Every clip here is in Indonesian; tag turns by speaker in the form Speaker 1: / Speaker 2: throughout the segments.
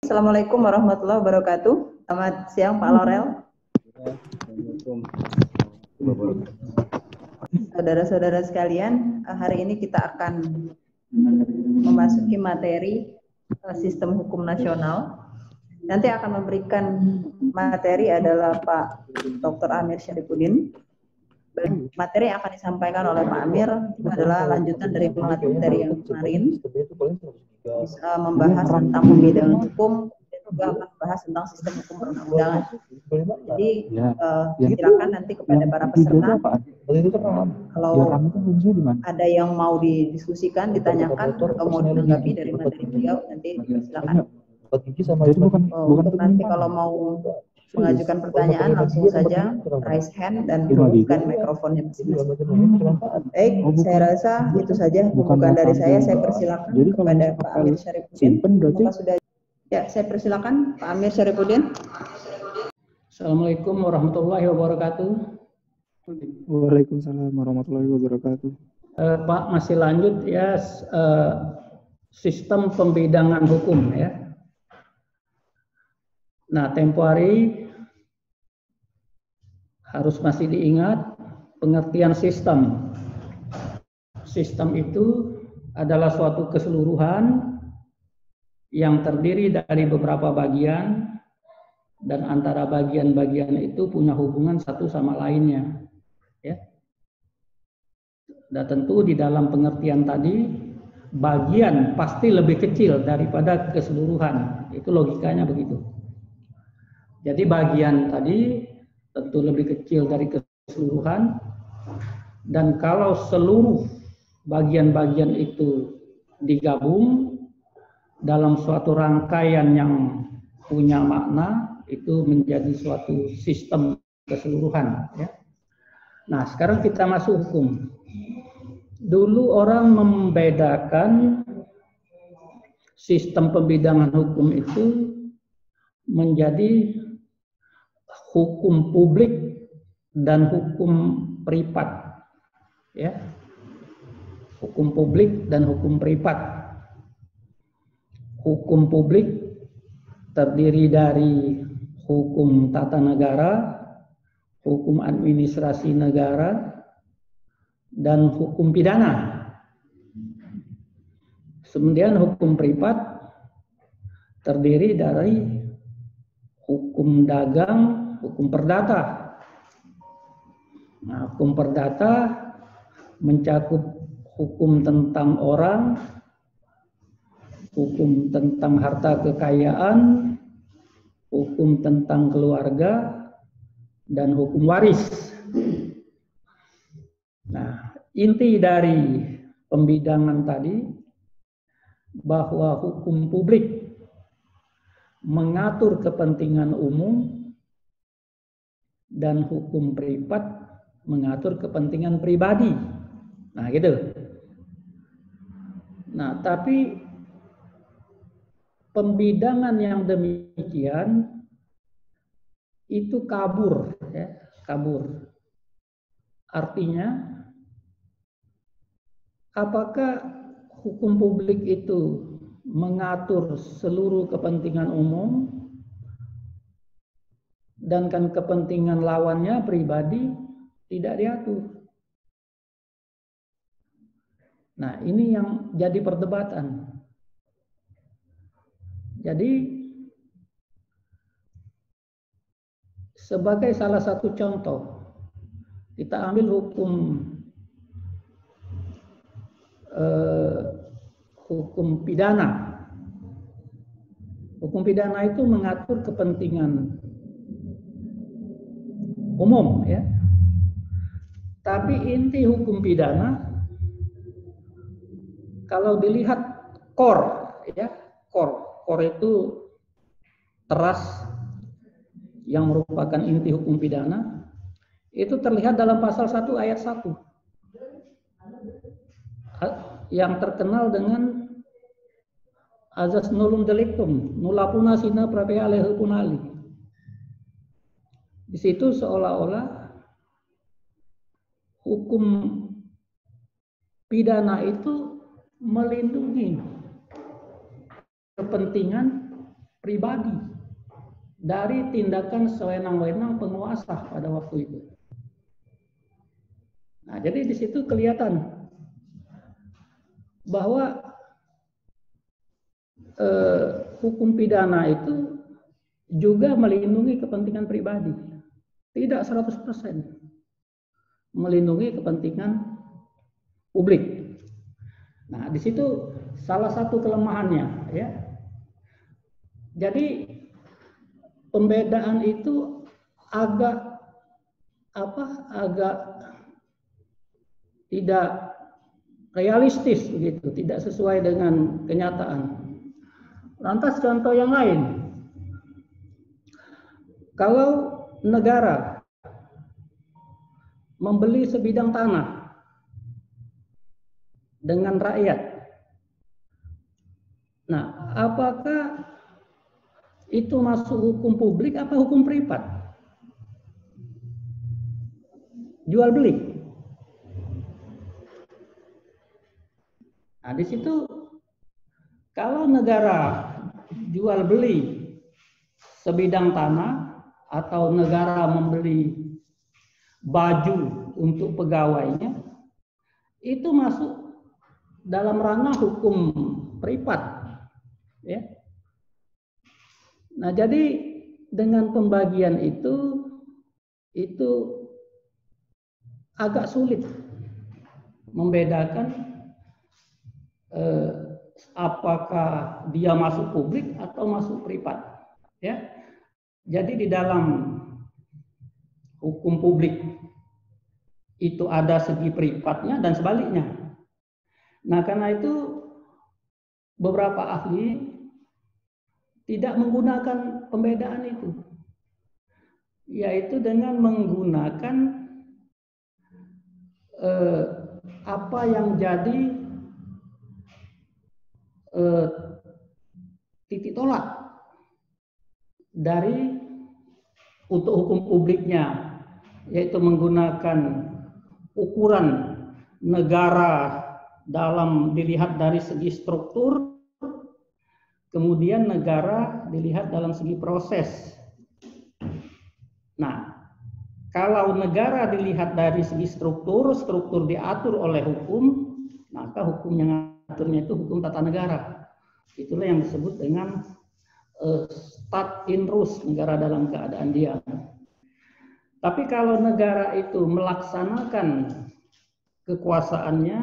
Speaker 1: Assalamualaikum warahmatullahi wabarakatuh. Selamat siang Pak Laurel. Saudara-saudara sekalian, hari ini kita akan memasuki materi sistem hukum nasional. Nanti akan memberikan materi adalah Pak Dr. Amir Syarifuddin. Materi yang akan disampaikan oleh Pak Amir adalah lanjutan dari materi yang kemarin, bisa membahas tentang pembidangan hukum, dan juga akan membahas tentang sistem hukum perundang-undangan. Jadi silakan nanti kepada para peserta, kalau ada yang mau didiskusikan, ditanyakan atau mau ditanggapi dari materi beliau, nanti silakan. Untuk nanti kalau mau mengajukan pertanyaan langsung saja raise hand dan bukan mikrofonnya masing-masing. Baik, saya rasa itu saja pembukaan dari saya. Saya persilakan kepada Pak Amir Syarifuddin. Apakah sudah? Ya, saya persilakan Pak Amir Syarifuddin.
Speaker 2: Assalamualaikum warahmatullahi wabarakatuh.
Speaker 3: Waalaikumsalam warahmatullahi wabarakatuh.
Speaker 2: Pak, masih lanjut ya, sistem pembidangan hukum ya. Nah, tempo hari harus masih diingat pengertian sistem. Sistem itu adalah suatu keseluruhan yang terdiri dari beberapa bagian dan antara bagian-bagian itu punya hubungan satu sama lainnya. Ya. Dan tentu di dalam pengertian tadi bagian pasti lebih kecil daripada keseluruhan. Itu logikanya begitu. Jadi bagian tadi tentu lebih kecil dari keseluruhan, dan kalau seluruh bagian-bagian itu digabung dalam suatu rangkaian yang punya makna, itu menjadi suatu sistem keseluruhan. Ya. Nah, sekarang kita masuk hukum. Dulu orang membedakan sistem pembidangan hukum itu menjadi hukum publik dan hukum privat, ya, hukum publik dan hukum privat. Hukum publik terdiri dari hukum tata negara, hukum administrasi negara, dan hukum pidana. Kemudian hukum privat terdiri dari hukum dagang, hukum perdata. Nah, hukum perdata mencakup hukum tentang orang, hukum tentang harta kekayaan, hukum tentang keluarga, dan hukum waris. Nah, inti dari pembidangan tadi bahwa hukum publik mengatur kepentingan umum dan hukum privat mengatur kepentingan pribadi. Nah, gitu. Nah, tapi pembidangan yang demikian itu kabur, ya, kabur. Artinya, apakah hukum publik itu mengatur seluruh kepentingan umum, dan kan kepentingan lawannya pribadi tidak diatur. Nah, ini yang jadi perdebatan. Jadi, sebagai salah satu contoh, kita ambil hukum pidana. Hukum pidana itu mengatur kepentingan umum, ya. Tapi inti hukum pidana, kalau dilihat core, ya, core itu teras yang merupakan inti hukum pidana, itu terlihat dalam pasal 1 ayat 1. Yang terkenal dengan azas nullum delictum, nulla puna sine praepae aleae punali. Di situ seolah-olah hukum pidana itu melindungi kepentingan pribadi dari tindakan sewenang-wenang penguasa pada waktu itu. Nah, jadi di situ kelihatan bahwa hukum pidana itu juga melindungi kepentingan pribadi, tidak 100% melindungi kepentingan publik. Nah, di situ salah satu kelemahannya, ya. Jadi pembedaan itu agak tidak realistis begitu, tidak sesuai dengan kenyataan. Lantas contoh yang lain, kalau negara membeli sebidang tanah dengan rakyat, nah apakah itu masuk hukum publik apa hukum privat? Jual beli. Nah, di situ kalau negara jual beli sebidang tanah atau negara membeli baju untuk pegawainya, itu masuk dalam ranah hukum privat, ya. Nah, jadi dengan pembagian itu agak sulit membedakan apakah dia masuk publik atau masuk privat, ya. Jadi di dalam hukum publik itu ada segi privatnya dan sebaliknya. Nah, karena itu beberapa ahli tidak menggunakan pembedaan itu, yaitu dengan menggunakan apa yang jadi titik tolak dari untuk hukum publiknya, yaitu menggunakan ukuran negara dalam dilihat dari segi struktur, kemudian negara dilihat dalam segi proses. Nah, kalau negara dilihat dari segi struktur diatur oleh hukum, maka hukum yang aturnya itu hukum tata negara. Itulah yang disebut dengan stat in rus, negara dalam keadaan diam. Tapi kalau negara itu melaksanakan kekuasaannya,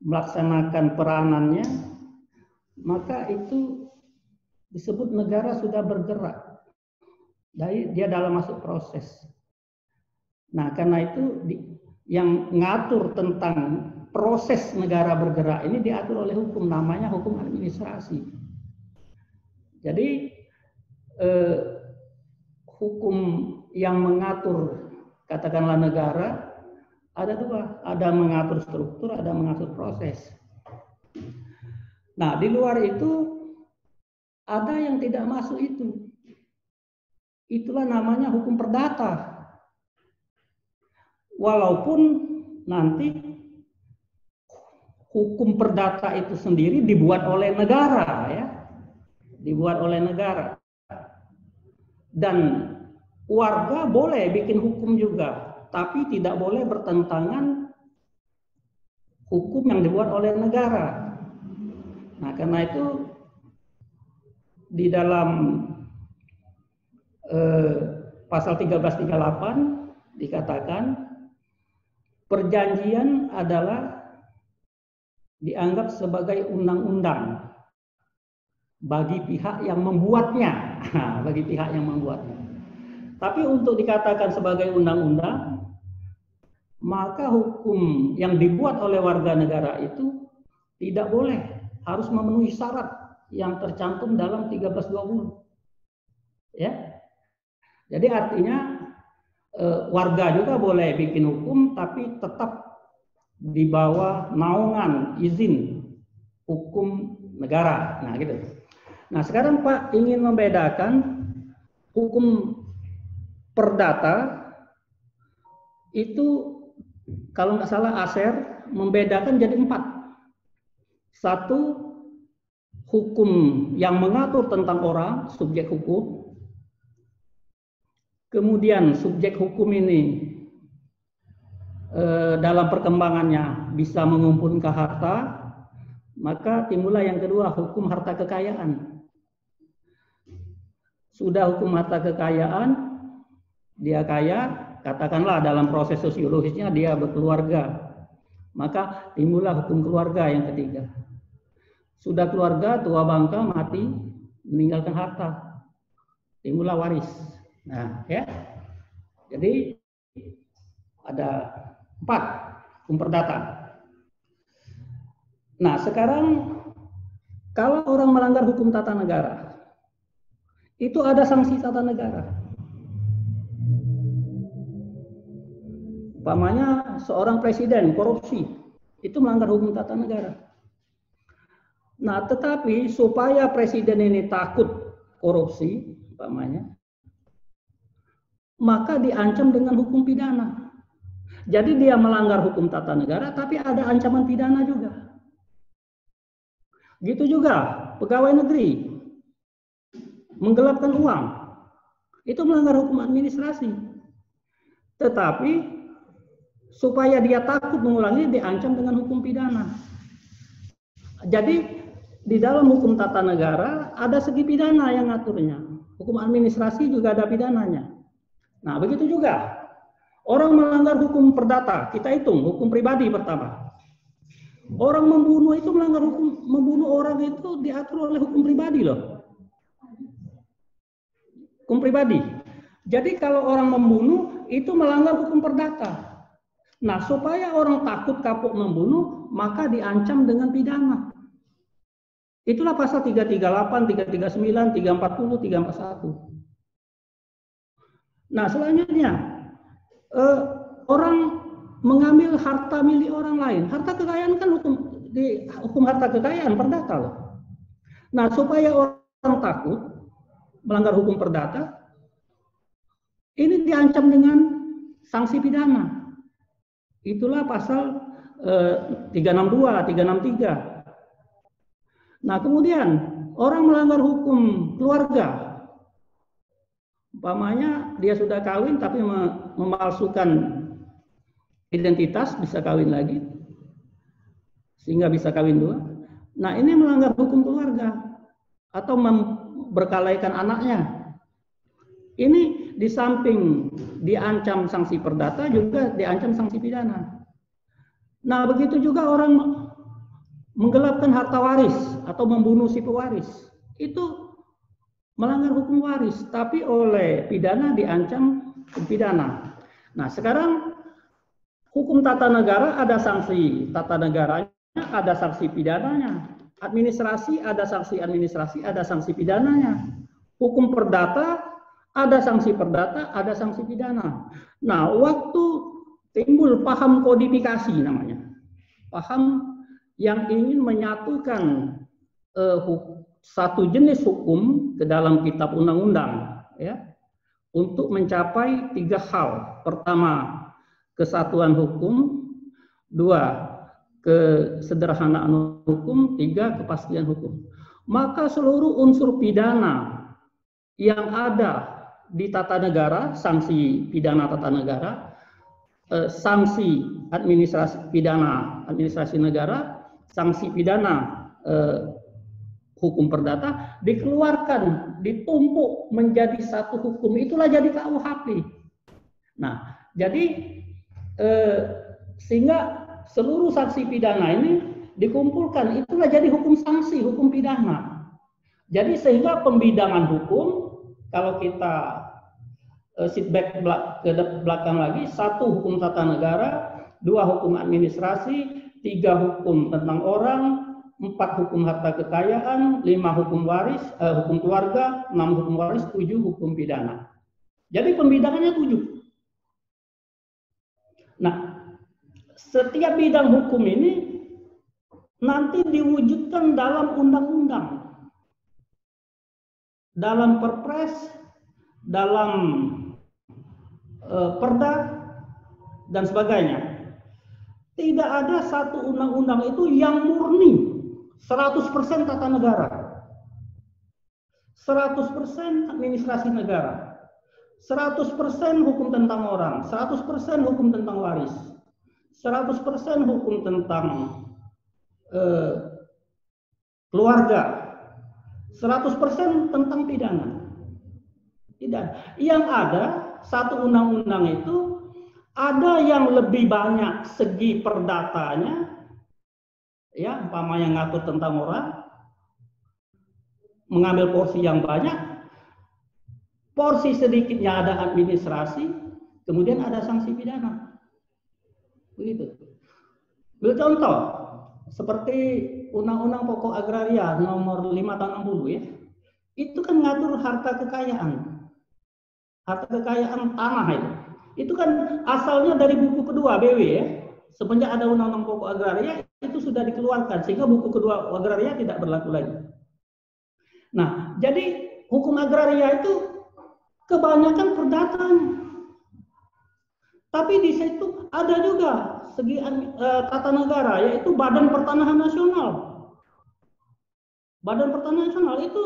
Speaker 2: melaksanakan peranannya, maka itu disebut negara sudah bergerak. Dia dalam masuk proses. Nah, karena itu yang ngatur tentang proses negara bergerak ini diatur oleh hukum, namanya hukum administrasi. Jadi hukum yang mengatur katakanlah negara ada dua, ada mengatur struktur, ada mengatur proses. Nah, di luar itu ada yang tidak masuk itu. Itulah namanya hukum perdata. Walaupun nanti hukum perdata itu sendiri dibuat oleh negara, ya. Dibuat oleh negara. Dan warga boleh bikin hukum juga, tapi tidak boleh bertentangan hukum yang dibuat oleh negara. Nah, karena itu di dalam pasal 1338 dikatakan perjanjian adalah dianggap sebagai undang-undang bagi pihak yang membuatnya, bagi pihak yang membuatnya. Tapi untuk dikatakan sebagai undang-undang, maka hukum yang dibuat oleh warga negara itu tidak boleh, harus memenuhi syarat yang tercantum dalam 1320. Ya. Jadi artinya warga juga boleh bikin hukum, tapi tetap di bawah naungan izin hukum negara. Nah, gitu. Nah, sekarang Pak ingin membedakan hukum perdata itu, kalau nggak salah Aser membedakan jadi 4. Satu, hukum yang mengatur tentang orang, subjek hukum. Kemudian subjek hukum ini dalam perkembangannya bisa mengumpulkan harta, maka timbullah yang kedua, hukum harta kekayaan. Sudah hukum harta kekayaan, dia kaya, katakanlah dalam proses sosiologisnya dia berkeluarga, maka timbullah hukum keluarga yang ketiga. Sudah keluarga, tua bangka, mati, meninggalkan harta, timbullah waris. Nah, ya. Jadi ada 4 hukum perdata. Nah, sekarang kalau orang melanggar hukum tata negara, itu ada sanksi tata negara. Umpamanya seorang presiden korupsi, itu melanggar hukum tata negara. Nah, tetapi supaya presiden ini takut korupsi, umpamanya, maka diancam dengan hukum pidana. Jadi dia melanggar hukum tata negara, tapi ada ancaman pidana juga. Gitu juga pegawai negeri menggelapkan uang, itu melanggar hukum administrasi. Tetapi supaya dia takut mengulangi, diancam dengan hukum pidana. Jadi di dalam hukum tata negara ada segi pidana yang ngaturnya. Hukum administrasi juga ada pidananya. Nah, begitu juga orang melanggar hukum perdata, kita hitung hukum pribadi pertama. Orang membunuh itu melanggar hukum, membunuh orang itu diatur oleh hukum pribadi loh. Hukum pribadi. Jadi kalau orang membunuh itu melanggar hukum perdata. Nah, supaya orang takut kapok membunuh, maka diancam dengan pidana. Itulah pasal 338, 339, 340, 341. Nah, selanjutnya orang mengambil harta milik orang lain. Harta kekayaan kan hukum harta kekayaan perdata loh. Nah, supaya orang takut melanggar hukum perdata, ini diancam dengan sanksi pidana. Itulah pasal 362, 363. Nah, kemudian orang melanggar hukum keluarga. Umpamanya dia sudah kawin tapi memalsukan identitas, bisa kawin lagi, sehingga bisa kawin 2. Nah, ini melanggar hukum keluarga atau berkalaikan anaknya. Ini di samping diancam sanksi perdata juga diancam sanksi pidana. Nah, begitu juga orang menggelapkan harta waris atau membunuh si pewaris, itu melanggar hukum waris, tapi oleh pidana diancam pidana. Nah, sekarang hukum tata negara ada sanksi tata negaranya, ada sanksi pidananya. Administrasi ada sanksi administrasi, ada sanksi pidananya. Hukum perdata ada sanksi perdata, ada sanksi pidana. Nah, waktu timbul paham kodifikasi namanya, paham yang ingin menyatukan satu jenis hukum ke dalam kitab undang-undang, ya, untuk mencapai 3 hal. Pertama, kesatuan hukum, 2, kesederhanaan hukum, 3, kepastian hukum. Maka seluruh unsur pidana yang ada di tata negara, sanksi pidana tata negara, sanksi administrasi pidana administrasi negara, sanksi pidana hukum perdata, dikeluarkan, ditumpuk menjadi satu hukum, itulah jadi KUHP. Nah, jadi sehingga seluruh sanksi pidana ini dikumpulkan, itulah jadi hukum sanksi, hukum pidana. Jadi sehingga pembidangan hukum, kalau kita sit back ke belakang lagi, 1 hukum tata negara, 2 hukum administrasi, 3 hukum tentang orang, 4 hukum harta kekayaan, 5 hukum waris, hukum keluarga, 6 hukum waris, 7 hukum pidana. Jadi pembidangannya 7. Nah, setiap bidang hukum ini nanti diwujudkan dalam undang-undang, dalam perpres, dalam perda, dan sebagainya. Tidak ada satu undang-undang itu yang murni 100% tata negara, 100% administrasi negara, 100% hukum tentang orang, 100% hukum tentang waris, 100% hukum tentang keluarga, 100% tentang pidana. Tidak. Yang ada satu undang-undang itu ada yang lebih banyak segi perdatanya, ya, umpamanya ngatur tentang orang, mengambil porsi yang banyak, porsi sedikitnya ada administrasi, kemudian ada sanksi pidana. Begitu. Contoh, seperti Undang-Undang Pokok Agraria nomor 5 tahun 60 ya. Itu kan ngatur harta kekayaan. Harta kekayaan tanah itu. Itu kan asalnya dari buku kedua BW ya. Semenjak ada Undang-Undang Pokok Agraria itu sudah dikeluarkan sehingga buku kedua agraria tidak berlaku lagi. Nah, jadi hukum agraria itu kebanyakan perdataan. Tapi di situ ada juga segi tata negara, yaitu Badan Pertanahan Nasional. Badan Pertanahan Nasional itu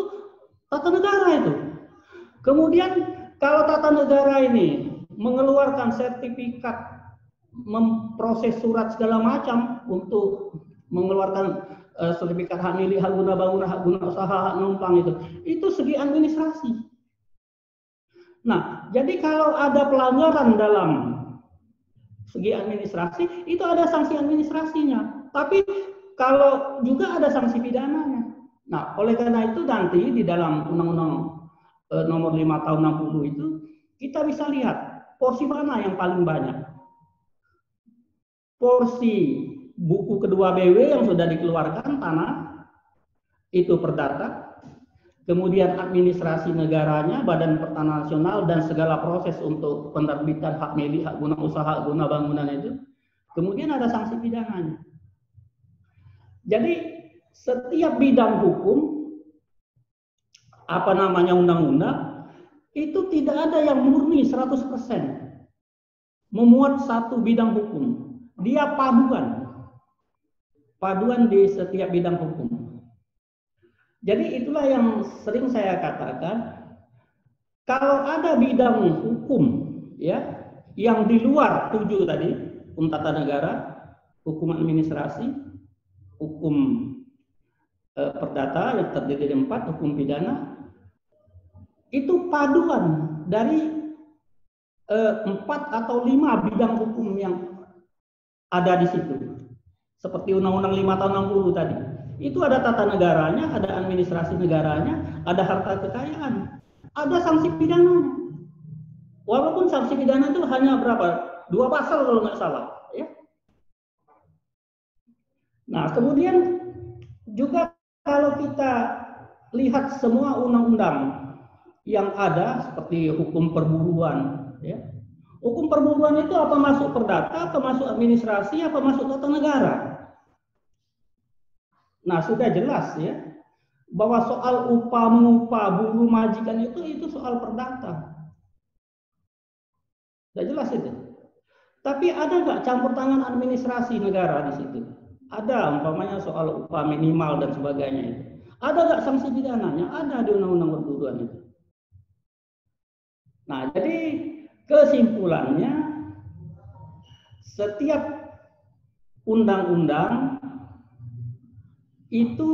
Speaker 2: tata negara itu. Kemudian kalau tata negara ini mengeluarkan sertifikat, memproses surat segala macam untuk mengeluarkan sertifikat hak milik, hak guna bangunan, hak guna usaha, hak numpang itu segi administrasi. Nah, jadi kalau ada pelanggaran dalam segi administrasi, itu ada sanksi administrasinya. Tapi kalau juga ada sanksi pidananya. Nah, oleh karena itu nanti di dalam Undang-Undang nomor 5 tahun 60 itu, kita bisa lihat porsi mana yang paling banyak. Porsi buku kedua BW yang sudah dikeluarkan tanah, itu perdata. Kemudian administrasi negaranya, Badan Pertanahan Nasional, dan segala proses untuk penerbitan hak milik, hak guna usaha, hak guna bangunan itu. Kemudian ada sanksi pidananya. Jadi setiap bidang hukum, apa namanya undang-undang, itu tidak ada yang murni 100% memuat satu bidang hukum. Dia paduan di setiap bidang hukum. Jadi itulah yang sering saya katakan, kalau ada bidang hukum ya yang di luar 7 tadi, hukum tata negara, hukum administrasi, hukum perdata yang terdiri dari 4, hukum pidana, itu paduan dari 4 atau 5 bidang hukum yang ada di situ. Seperti Undang-Undang 5 tahun 60 tadi. Itu ada tata negaranya, ada administrasi negaranya, ada harta kekayaan, ada sanksi pidananya. Walaupun sanksi pidana itu hanya berapa? 2 pasal kalau nggak salah. Ya. Nah, kemudian juga kalau kita lihat semua undang-undang yang ada, seperti hukum perburuan, ya. Hukum perburuan itu apa masuk perdata, apa masuk administrasi, apa masuk tata negara? Nah, sudah jelas ya bahwa soal upah mengupah, buruh majikan itu soal perdata. Sudah jelas itu. Tapi ada nggak campur tangan administrasi negara di situ? Ada, umpamanya soal upah minimal dan sebagainya itu. Ada nggak sanksi pidananya? Ada di undang-undang perburuan itu. Nah, jadi kesimpulannya setiap undang-undang itu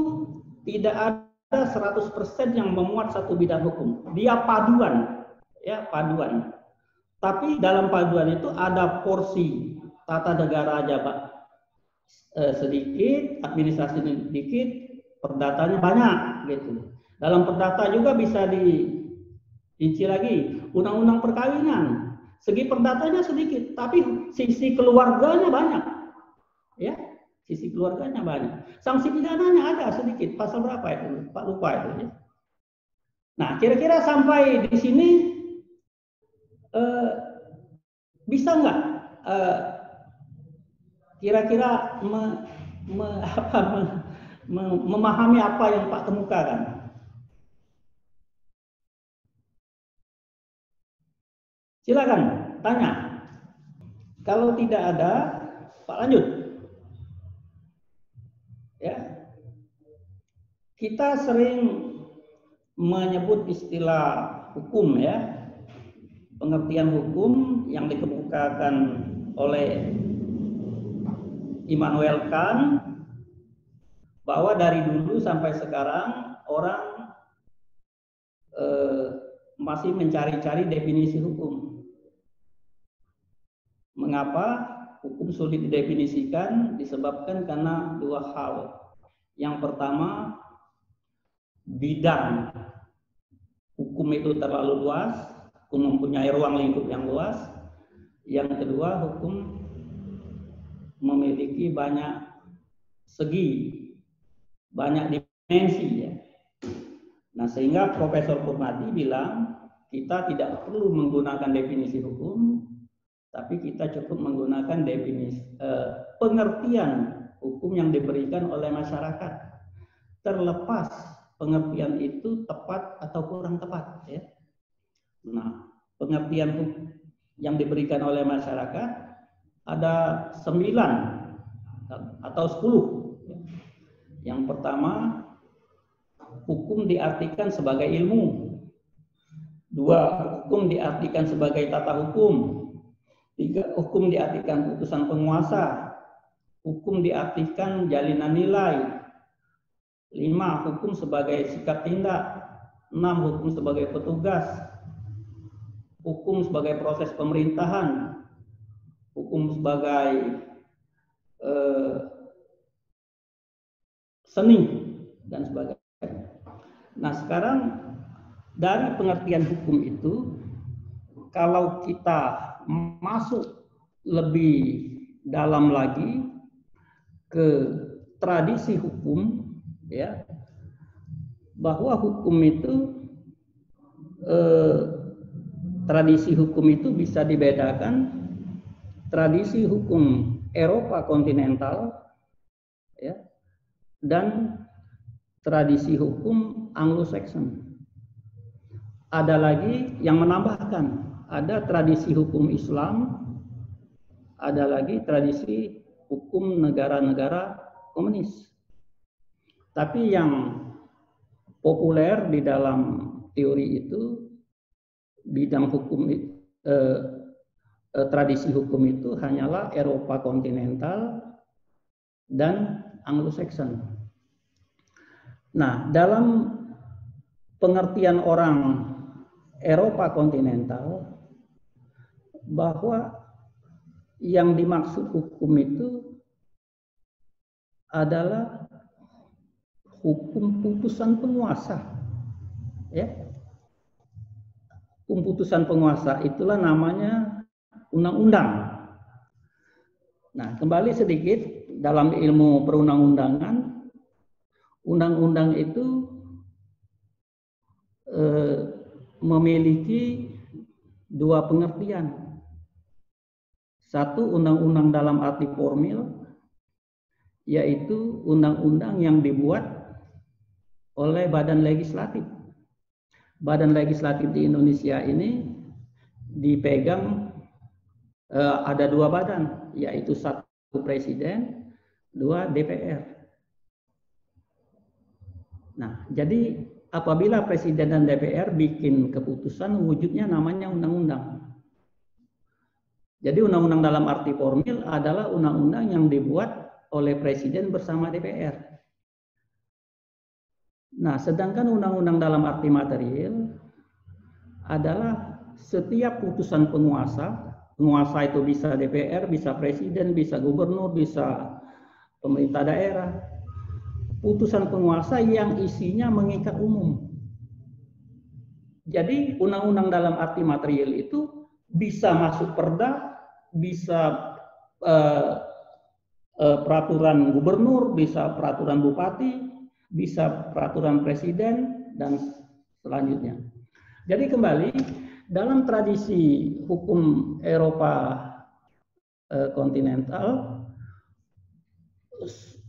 Speaker 2: tidak ada 100% yang memuat satu bidang hukum. Dia paduan, ya paduan. Tapi dalam paduan itu ada porsi tata negara aja, Pak, sedikit, administrasi sedikit, perdatanya banyak, gitu. Dalam perdata juga bisa dirinci lagi, undang-undang perkawinan, segi perdatanya sedikit, tapi sisi keluarganya banyak, ya. Sisi keluarganya banyak. Sanksi pidananya ada sedikit. Pasal berapa itu? Pak lupa itu. Ya. Nah, kira-kira sampai di sini bisa nggak kira-kira memahami apa yang Pak temukan? Silakan tanya. Kalau tidak ada, Pak lanjut. Ya. kita sering menyebut istilah hukum ya, pengertian hukum yang dikemukakan oleh Immanuel Kant, bahwa dari dulu sampai sekarang orang masih mencari-cari definisi hukum. Mengapa hukum sulit didefinisikan? Disebabkan karena dua hal. Yang pertama, bidang hukum itu terlalu luas, hukum mempunyai ruang lingkup yang luas. Yang kedua, hukum memiliki banyak segi, banyak dimensi ya. Nah, sehingga Profesor Purnadi bilang kita tidak perlu menggunakan definisi hukum, tapi kita cukup menggunakan definisi pengertian hukum yang diberikan oleh masyarakat, terlepas pengertian itu tepat atau kurang tepat ya. Nah, pengertian hukum yang diberikan oleh masyarakat ada 9 atau 10. Yang pertama, hukum diartikan sebagai ilmu. 2, hukum diartikan sebagai tata hukum. 3, hukum diartikan putusan penguasa. Hukum diartikan jalinan nilai. 5, hukum sebagai sikap tindak. 6, hukum sebagai petugas. Hukum sebagai proses pemerintahan. Hukum sebagai seni dan sebagainya. Nah, sekarang dari pengertian hukum itu, kalau kita masuk lebih dalam lagi ke tradisi hukum, ya, bahwa hukum itu tradisi hukum itu bisa dibedakan tradisi hukum Eropa kontinental, ya, dan tradisi hukum Anglo-Saxon. Ada lagi yang menambahkan, ada tradisi hukum Islam, ada lagi tradisi hukum negara-negara komunis. Tapi yang populer di dalam teori itu, bidang hukum tradisi hukum itu hanyalah Eropa kontinental dan Anglo-Saxon. Nah, dalam pengertian orang Eropa kontinental, bahwa yang dimaksud hukum itu adalah hukum putusan penguasa, ya. Hukum putusan penguasa itulah namanya undang-undang. Nah, kembali sedikit dalam ilmu perundang-undangan, undang-undang itu memiliki dua pengertian. Satu, undang-undang dalam arti formil, yaitu undang-undang yang dibuat oleh badan legislatif. Badan legislatif di Indonesia ini dipegang ada dua badan, yaitu satu presiden, 2 DPR. Nah, jadi apabila presiden dan DPR bikin keputusan, wujudnya namanya undang-undang. Jadi undang-undang dalam arti formil adalah undang-undang yang dibuat oleh presiden bersama DPR. Nah, sedangkan undang-undang dalam arti material adalah setiap putusan penguasa, penguasa itu bisa DPR, bisa presiden, bisa gubernur, bisa pemerintah daerah, putusan penguasa yang isinya mengikat umum. Jadi undang-undang dalam arti material itu bisa masuk perda, bisa peraturan gubernur, bisa peraturan bupati, bisa peraturan presiden, dan selanjutnya. Jadi kembali, dalam tradisi hukum Eropa kontinental,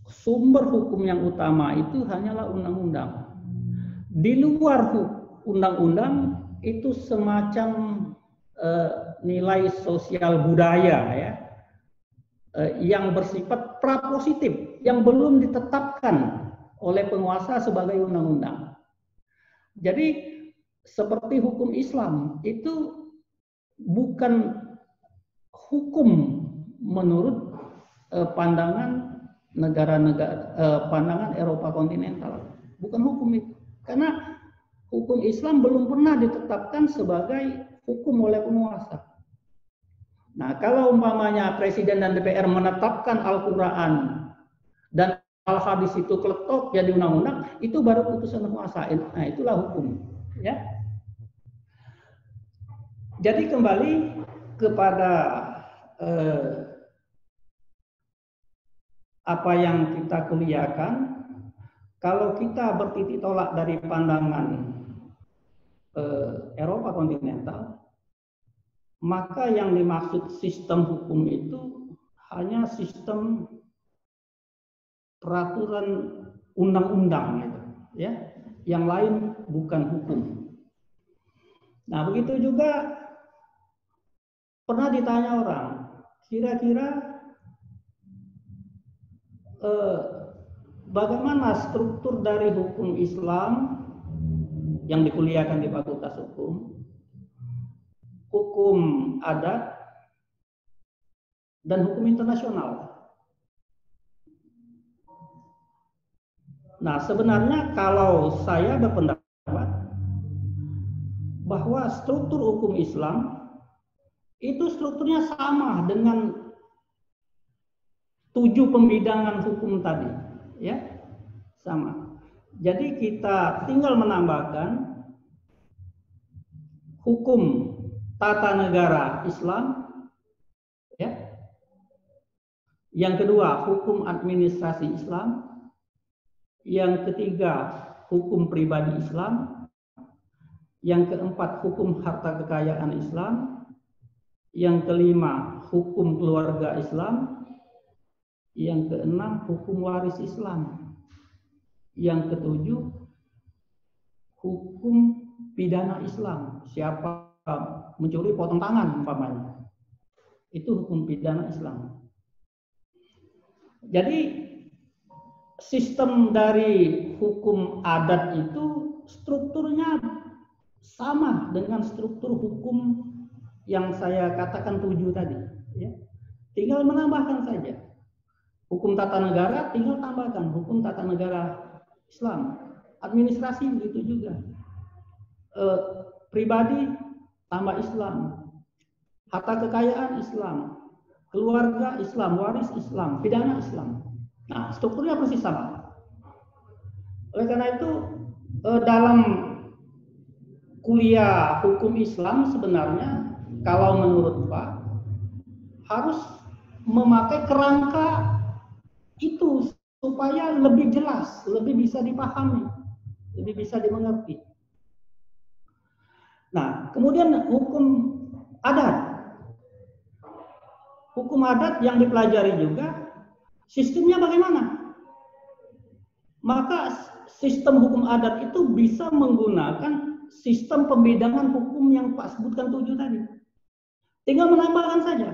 Speaker 2: sumber hukum yang utama itu hanyalah undang-undang. Di luar undang-undang itu semacam nilai sosial budaya, ya, yang bersifat prapositif, yang belum ditetapkan oleh penguasa sebagai undang-undang. Jadi seperti hukum Islam itu bukan hukum menurut pandangan pandangan Eropa kontinental, bukan hukum itu. Karena hukum Islam belum pernah ditetapkan sebagai hukum oleh penguasa. Nah, kalau umpamanya Presiden dan DPR menetapkan Al-Quran dan Al-Hadis itu kletok jadi undang-undang, itu baru putusan penguasa. Nah, itulah hukum. Ya. Jadi kembali kepada apa yang kita kuliahkan, kalau kita bertitik tolak dari pandangan Eropa kontinental, maka yang dimaksud sistem hukum itu hanya sistem peraturan undang-undang gitu, ya. Yang lain bukan hukum. Nah, begitu juga pernah ditanya orang, kira-kira bagaimana struktur dari hukum Islam yang dikuliahkan di Fakultas Hukum, hukum adat, dan hukum internasional. Nah, sebenarnya kalau saya berpendapat bahwa struktur hukum Islam itu strukturnya sama dengan 7 pembidangan hukum tadi, ya, sama. Jadi kita tinggal menambahkan hukum tata negara Islam, ya. Yang kedua, hukum administrasi Islam. Yang ketiga, hukum pribadi Islam. Yang keempat, hukum harta kekayaan Islam. Yang kelima, hukum keluarga Islam. Yang keenam, hukum waris Islam. Yang ketujuh, hukum pidana Islam. Siapa mencuri potong tangan umpamanya, itu hukum pidana Islam. Jadi sistem dari hukum adat itu strukturnya sama dengan struktur hukum yang saya katakan 7 tadi, ya. Tinggal menambahkan saja. Hukum tata negara tinggal tambahkan hukum tata negara Islam. Administrasi begitu juga. Pribadi tambah Islam. Harta kekayaan Islam. Keluarga Islam, waris Islam, pidana Islam. Nah, strukturnya persis sama. Oleh karena itu, dalam kuliah hukum Islam sebenarnya kalau menurut Pak harus memakai kerangka itu supaya lebih jelas, lebih bisa dipahami, lebih bisa dimengerti. Nah, kemudian hukum adat. Hukum adat yang dipelajari juga sistemnya bagaimana? Maka sistem hukum adat itu bisa menggunakan sistem pembidangan hukum yang Pak sebutkan 7 tadi. Tinggal menambahkan saja.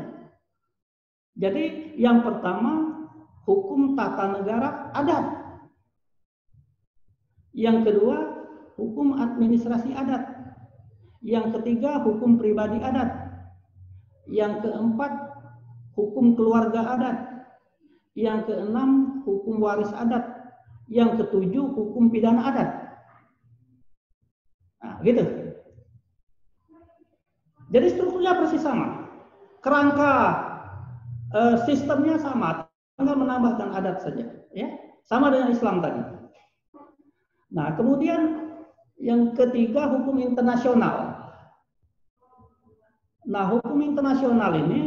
Speaker 2: Jadi yang pertama hukum tata negara adat. Yang kedua, hukum administrasi adat. Yang ketiga, hukum pribadi adat. Yang keempat, hukum keluarga adat. Yang keenam, hukum waris adat. Yang ketujuh, hukum pidana adat. Nah, gitu. Jadi strukturnya persis sama. Kerangka sistemnya sama. Tinggal menambahkan adat saja, ya, sama dengan Islam tadi. Nah, kemudian yang ketiga hukum internasional. Nah, hukum internasional ini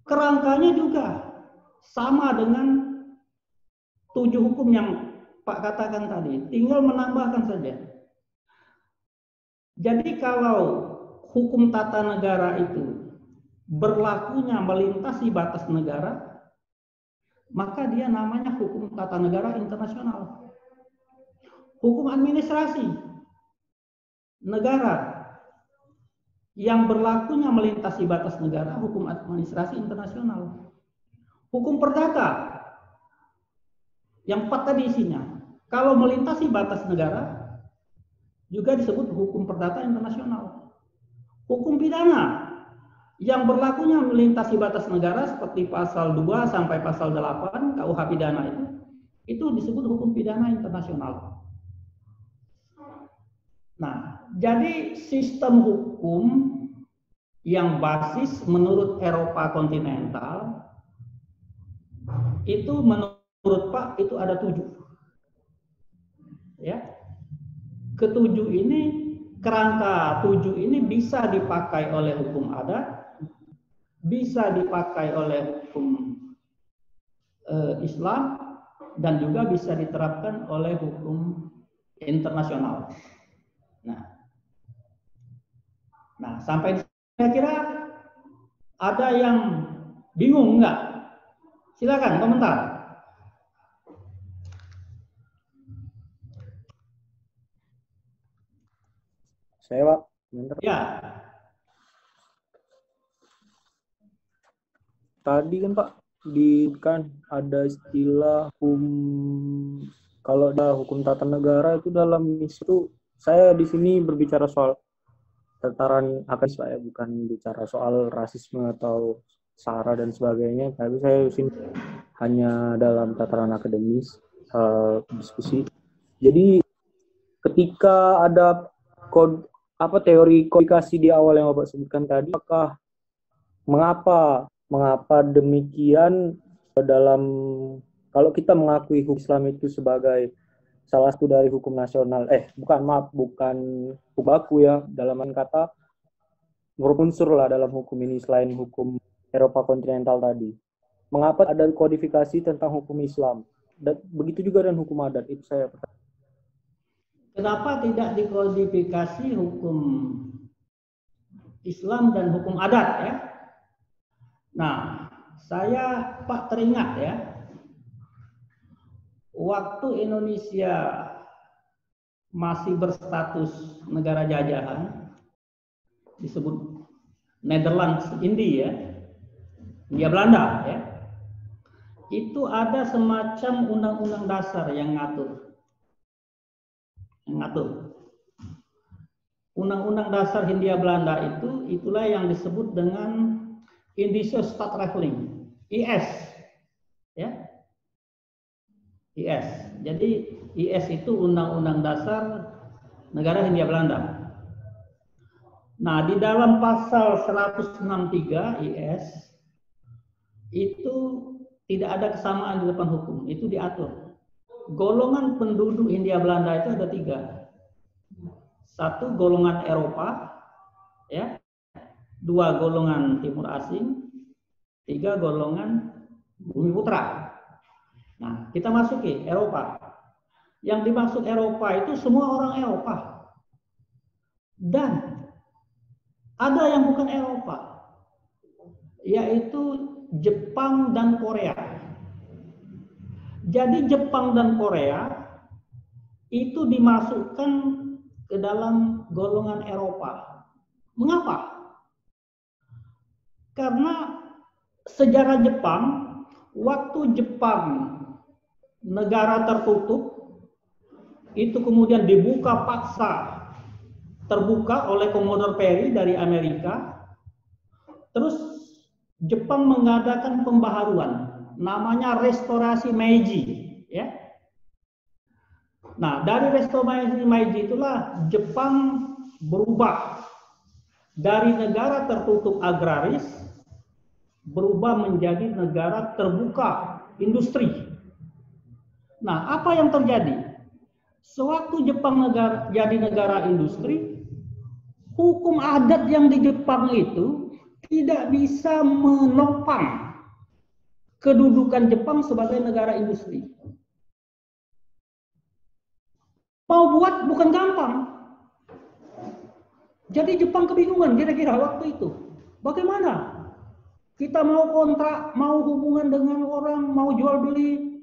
Speaker 2: kerangkanya juga sama dengan 7 hukum yang Pak katakan tadi. Tinggal menambahkan saja. Jadi kalau hukum tata negara itu berlakunya melintasi batas negara, maka dia namanya hukum tata negara internasional. Hukum administrasi negara yang berlakunya melintasi batas negara, hukum administrasi internasional. Hukum perdata Yang 4 tadi isinya. Kalau melintasi batas negara, juga disebut hukum perdata internasional. Hukum pidana yang berlakunya melintasi batas negara seperti pasal 2 sampai pasal 8 KUH pidana itu disebut hukum pidana internasional. Nah, jadi sistem hukum yang basis menurut Eropa kontinental itu menurut Pak itu ada 7. Ya. Ketujuh ini, kerangka 7 ini bisa dipakai oleh hukum adat, bisa dipakai oleh hukum Islam, dan juga bisa diterapkan oleh hukum internasional. Nah, sampai kira-kira ada yang bingung enggak? Silakan komentar.
Speaker 3: Saya, Pak. Komentar.
Speaker 2: Ya.
Speaker 3: Tadi kan Pak, kan ada istilah hukum, kalau ada hukum tata negara itu dalam itu, saya di sini berbicara soal tataran akademis Pak ya, bukan bicara soal rasisme atau SARA dan sebagainya, tapi saya di sini hanya dalam tataran akademis diskusi. Jadi ketika ada teori komunikasi di awal yang Bapak sebutkan tadi, apakah mengapa demikian dalam, kalau kita mengakui hukum Islam itu sebagai salah satu dari hukum nasional, bukan hukum baku ya, dalam kata berunsur lah dalam hukum ini selain hukum Eropa kontinental tadi. Mengapa ada kodifikasi tentang hukum Islam? Dan begitu juga dengan hukum adat, itu saya pertanyaan.
Speaker 2: Kenapa tidak dikodifikasi hukum Islam dan hukum adat ya? Nah, saya Pak teringat ya, waktu Indonesia masih berstatus negara jajahan, disebut Netherlands India Belanda ya, itu ada semacam undang-undang dasar yang ngatur. Undang-undang dasar Hindia Belanda itulah yang disebut dengan Indische Staatsrechtling, IS, ya, IS. Jadi IS itu Undang-Undang Dasar Negara Hindia Belanda. Nah, di dalam pasal 163 IS itu tidak ada kesamaan di depan hukum, itu diatur. Golongan penduduk Hindia Belanda itu ada 3. 1 golongan Eropa, ya. 2 golongan Timur Asing, 3 golongan Bumi Putra. Nah, kita masuki Eropa. Yang dimaksud Eropa itu semua orang Eropa. Dan ada yang bukan Eropa, yaitu Jepang dan Korea. Jadi Jepang dan Korea itu dimasukkan ke dalam golongan Eropa. Mengapa? Karena sejarah Jepang, waktu Jepang negara tertutup, itu kemudian dibuka paksa, terbuka oleh Commodore Perry dari Amerika. Terus Jepang mengadakan pembaharuan, namanya restorasi Meiji, ya. Nah, dari restorasi Meiji itulah Jepang berubah dari negara tertutup agraris berubah menjadi negara terbuka industri. Nah, apa yang terjadi? Sewaktu Jepang jadi negara industri, hukum adat yang di Jepang itu tidak bisa menopang kedudukan Jepang sebagai negara industri. Mau buat bukan gampang. Jadi Jepang kebingungan kira-kira waktu itu. Bagaimana? Kita mau kontrak, mau hubungan dengan orang, mau jual beli.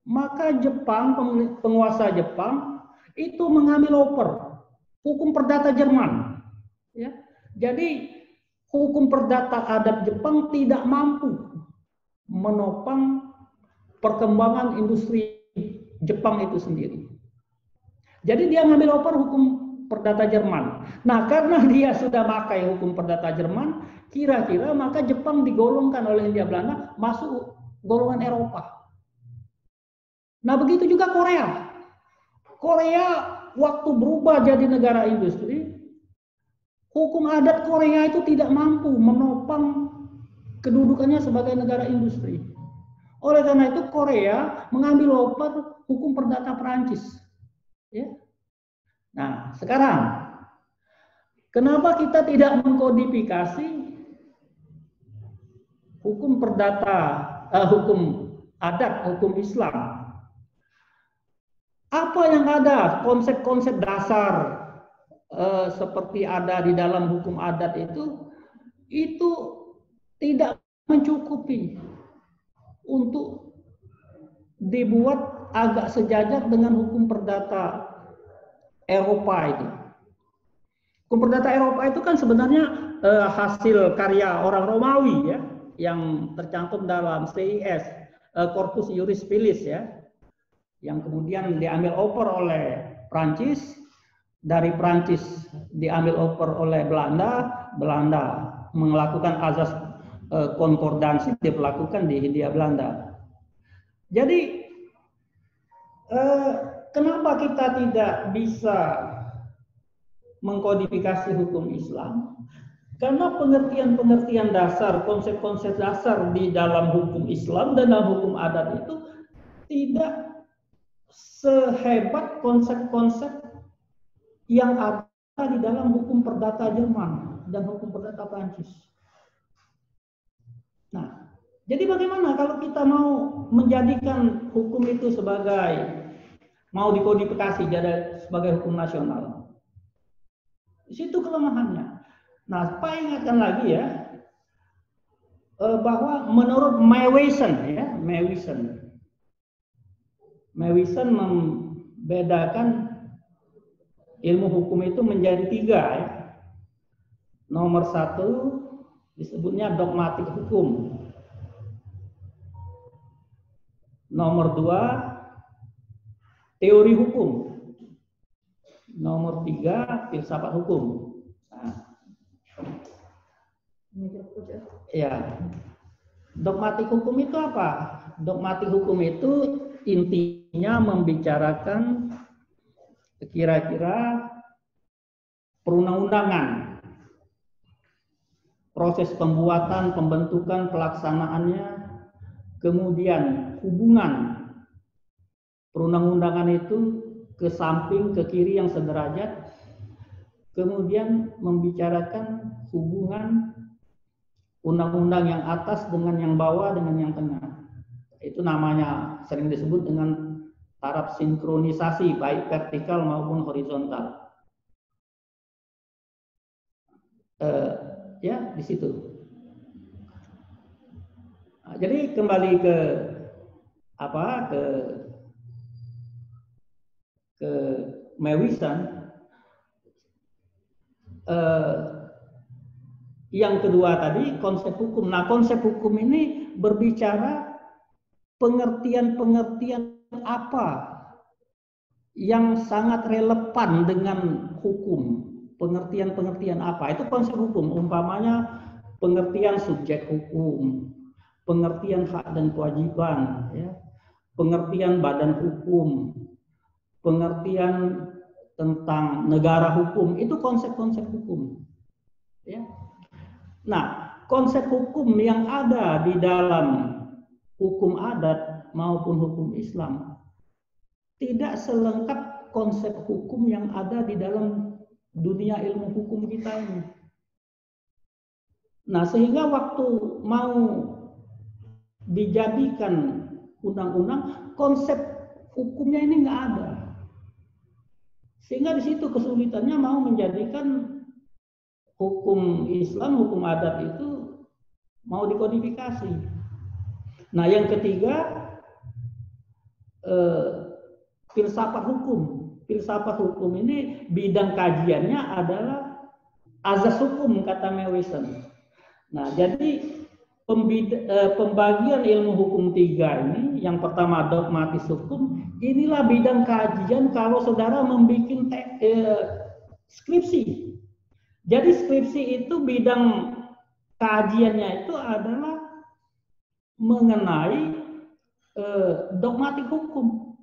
Speaker 2: Maka Jepang, penguasa Jepang itu mengambil oper hukum perdata Jerman. Ya. Jadi hukum perdata adat Jepang tidak mampu menopang perkembangan industri Jepang itu sendiri. Jadi dia ngambil oper hukum perdata Jerman. Nah, karena dia sudah pakai hukum perdata Jerman, kira-kira maka Jepang digolongkan oleh Hindia Belanda masuk golongan Eropa. Nah, begitu juga Korea. Korea waktu berubah jadi negara industri, hukum adat Korea itu tidak mampu menopang kedudukannya sebagai negara industri. Oleh karena itu Korea mengambil oper hukum perdata Perancis. Ya. Nah, sekarang kenapa kita tidak mengkodifikasi hukum perdata, hukum adat, hukum Islam? Apa yang ada, konsep-konsep dasar seperti ada di dalam hukum adat itu tidak mencukupi untuk dibuat agak sejajar dengan hukum perdata Eropa itu. Hukum perdata Eropa itu kan sebenarnya hasil karya orang Romawi ya, yang tercantum dalam CIS, Corpus Juris Civilis ya, yang kemudian diambil oper oleh Prancis, dari Prancis diambil oper oleh Belanda, Belanda melakukan azas konkordansi dilakukan di Hindia Belanda. Jadi kenapa kita tidak bisa mengkodifikasi hukum Islam? Karena pengertian-pengertian dasar, konsep-konsep dasar di dalam hukum Islam dan dalam hukum adat itu tidak sehebat konsep-konsep yang ada di dalam hukum perdata Jerman dan hukum perdata Prancis. Nah, jadi bagaimana kalau kita mau menjadikan hukum itu sebagai, mau dikodifikasi jadi sebagai hukum nasional? Di situ kelemahannya. Nah, saya ingatkan lagi ya, bahwa menurut Mewison membedakan ilmu hukum itu menjadi 3 ya. Nomor 1 disebutnya dogmatik hukum. Nomor 2 teori hukum. Nomor 3 filsafat hukum. Nah, ya. Dogmatik hukum itu apa? Dogmatik hukum itu intinya membicarakan kira-kira perundang-undangan, proses pembuatan, pembentukan, pelaksanaannya, kemudian hubungan perundang-undangan itu ke samping, ke kiri yang sederajat, kemudian membicarakan hubungan undang-undang yang atas dengan yang bawah dengan yang tengah. Itu namanya sering disebut dengan taraf sinkronisasi baik vertikal maupun horizontal. Ya, di situ. Nah, jadi kembali ke apa? Ke Mewison. Yang kedua tadi konsep hukum. Nah, konsep hukum ini berbicara pengertian-pengertian apa yang sangat relevan dengan hukum. Pengertian-pengertian apa? Itu konsep hukum. Umpamanya pengertian subjek hukum, pengertian hak dan kewajiban, ya, pengertian badan hukum, pengertian tentang negara hukum. Itu konsep-konsep hukum. Ya. Nah, konsep hukum yang ada di dalam hukum adat maupun hukum Islam tidak selengkap konsep hukum yang ada di dalam dunia ilmu hukum kita ini. Nah, sehingga waktu mau dijadikan undang-undang, konsep hukumnya ini nggak ada. Sehingga di situ kesulitannya mau menjadikan hukum Islam, hukum adat itu mau dikodifikasi. Nah, yang ketiga, filsafat hukum. Filsafat hukum ini bidang kajiannya adalah azas hukum, kata Mewison. Nah, jadi pembagian ilmu hukum 3 ini, yang pertama dogmatis hukum, inilah bidang kajian kalau saudara membuat skripsi. Jadi skripsi itu bidang kajiannya itu adalah mengenai dogmatik hukum,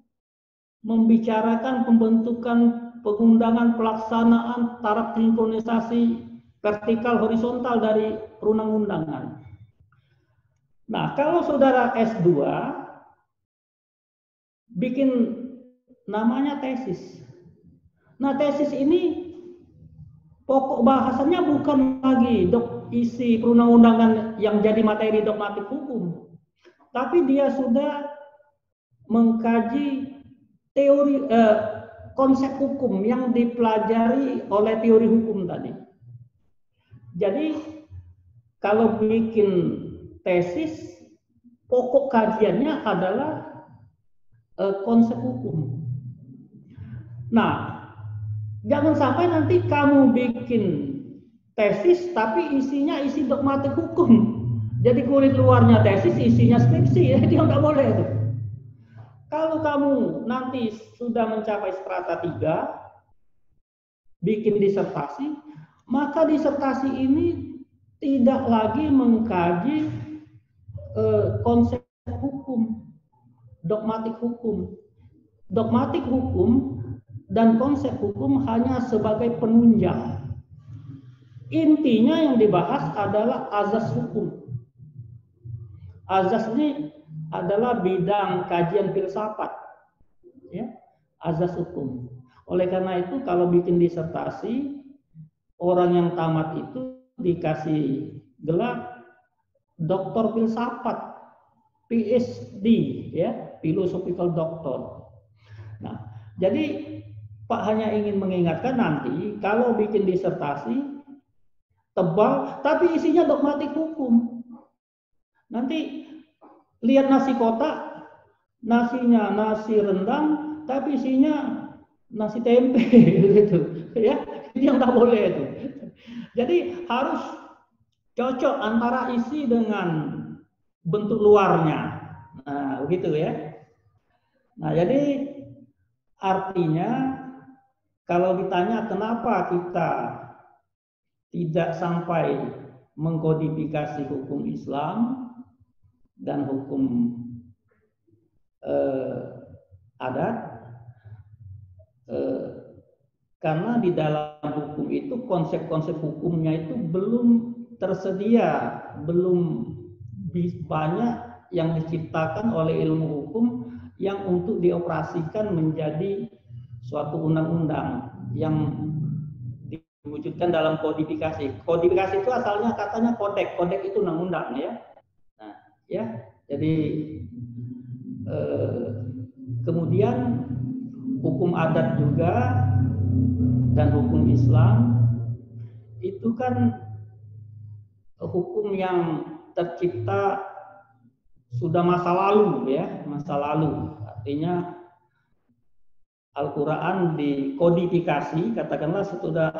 Speaker 2: membicarakan pembentukan, pengundangan, pelaksanaan, taraf sinkronisasi vertikal horizontal dari perundang-undangan. Nah, kalau saudara S2 bikin namanya tesis. Nah, tesis ini pokok bahasannya bukan lagi isi perundang-undangan yang jadi materi dogmatik hukum, tapi dia sudah mengkaji teori konsep hukum yang dipelajari oleh teori hukum tadi. Jadi kalau bikin tesis, pokok kajiannya adalah konsep hukum. Nah, jangan sampai nanti kamu bikin tesis tapi isinya isi dogmatik hukum. Jadi kulit luarnya tesis, isinya skripsi, ya dia nggak boleh itu. Kalau kamu nanti sudah mencapai strata 3, bikin disertasi, maka disertasi ini tidak lagi mengkaji konsep hukum, dogmatik hukum. Dogmatik hukum dan konsep hukum hanya sebagai penunjang. Intinya yang dibahas adalah azas hukum. Azas ini adalah bidang kajian filsafat, ya, azas hukum. Oleh karena itu, kalau bikin disertasi, orang yang tamat itu dikasih gelar doktor filsafat, PhD, ya, philosophical doctor. Nah, jadi Pak hanya ingin mengingatkan nanti kalau bikin disertasi tebal, tapi isinya dogmatik hukum. Nanti lihat nasi kotak, nasinya nasi rendang, tapi isinya nasi tempe, gitu, ya. Yang tak boleh itu. Jadi harus cocok antara isi dengan bentuk luarnya. Nah, begitu ya. Nah, jadi artinya kalau ditanya kenapa kita tidak sampai mengkodifikasi hukum Islam dan hukum adat, karena di dalam hukum itu konsep-konsep hukumnya itu belum tersedia, belum banyak yang diciptakan oleh ilmu hukum yang untuk dioperasikan menjadi suatu undang-undang yang diwujudkan dalam kodifikasi. Kodifikasi itu asalnya katanya kodek, kodek itu undang-undang, ya. Nah, ya, jadi kemudian hukum adat juga dan hukum Islam itu kan hukum yang tercipta sudah masa lalu, ya, masa lalu. Artinya Al-Quran dikodifikasi, katakanlah sesudah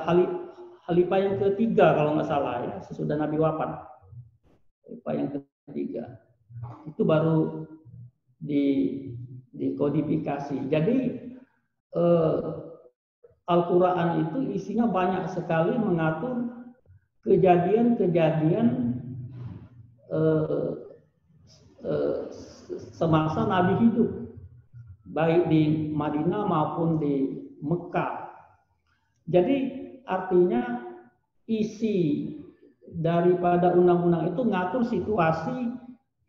Speaker 2: Khalifah yang ketiga kalau nggak salah, ya, sesudah Nabi wafat, Khalifah yang ketiga itu baru dikodifikasi. Jadi Al-Quran itu isinya banyak sekali mengatur kejadian-kejadian semasa Nabi hidup, baik di Madinah maupun di Mekah. Jadi artinya isi daripada undang-undang itu ngatur situasi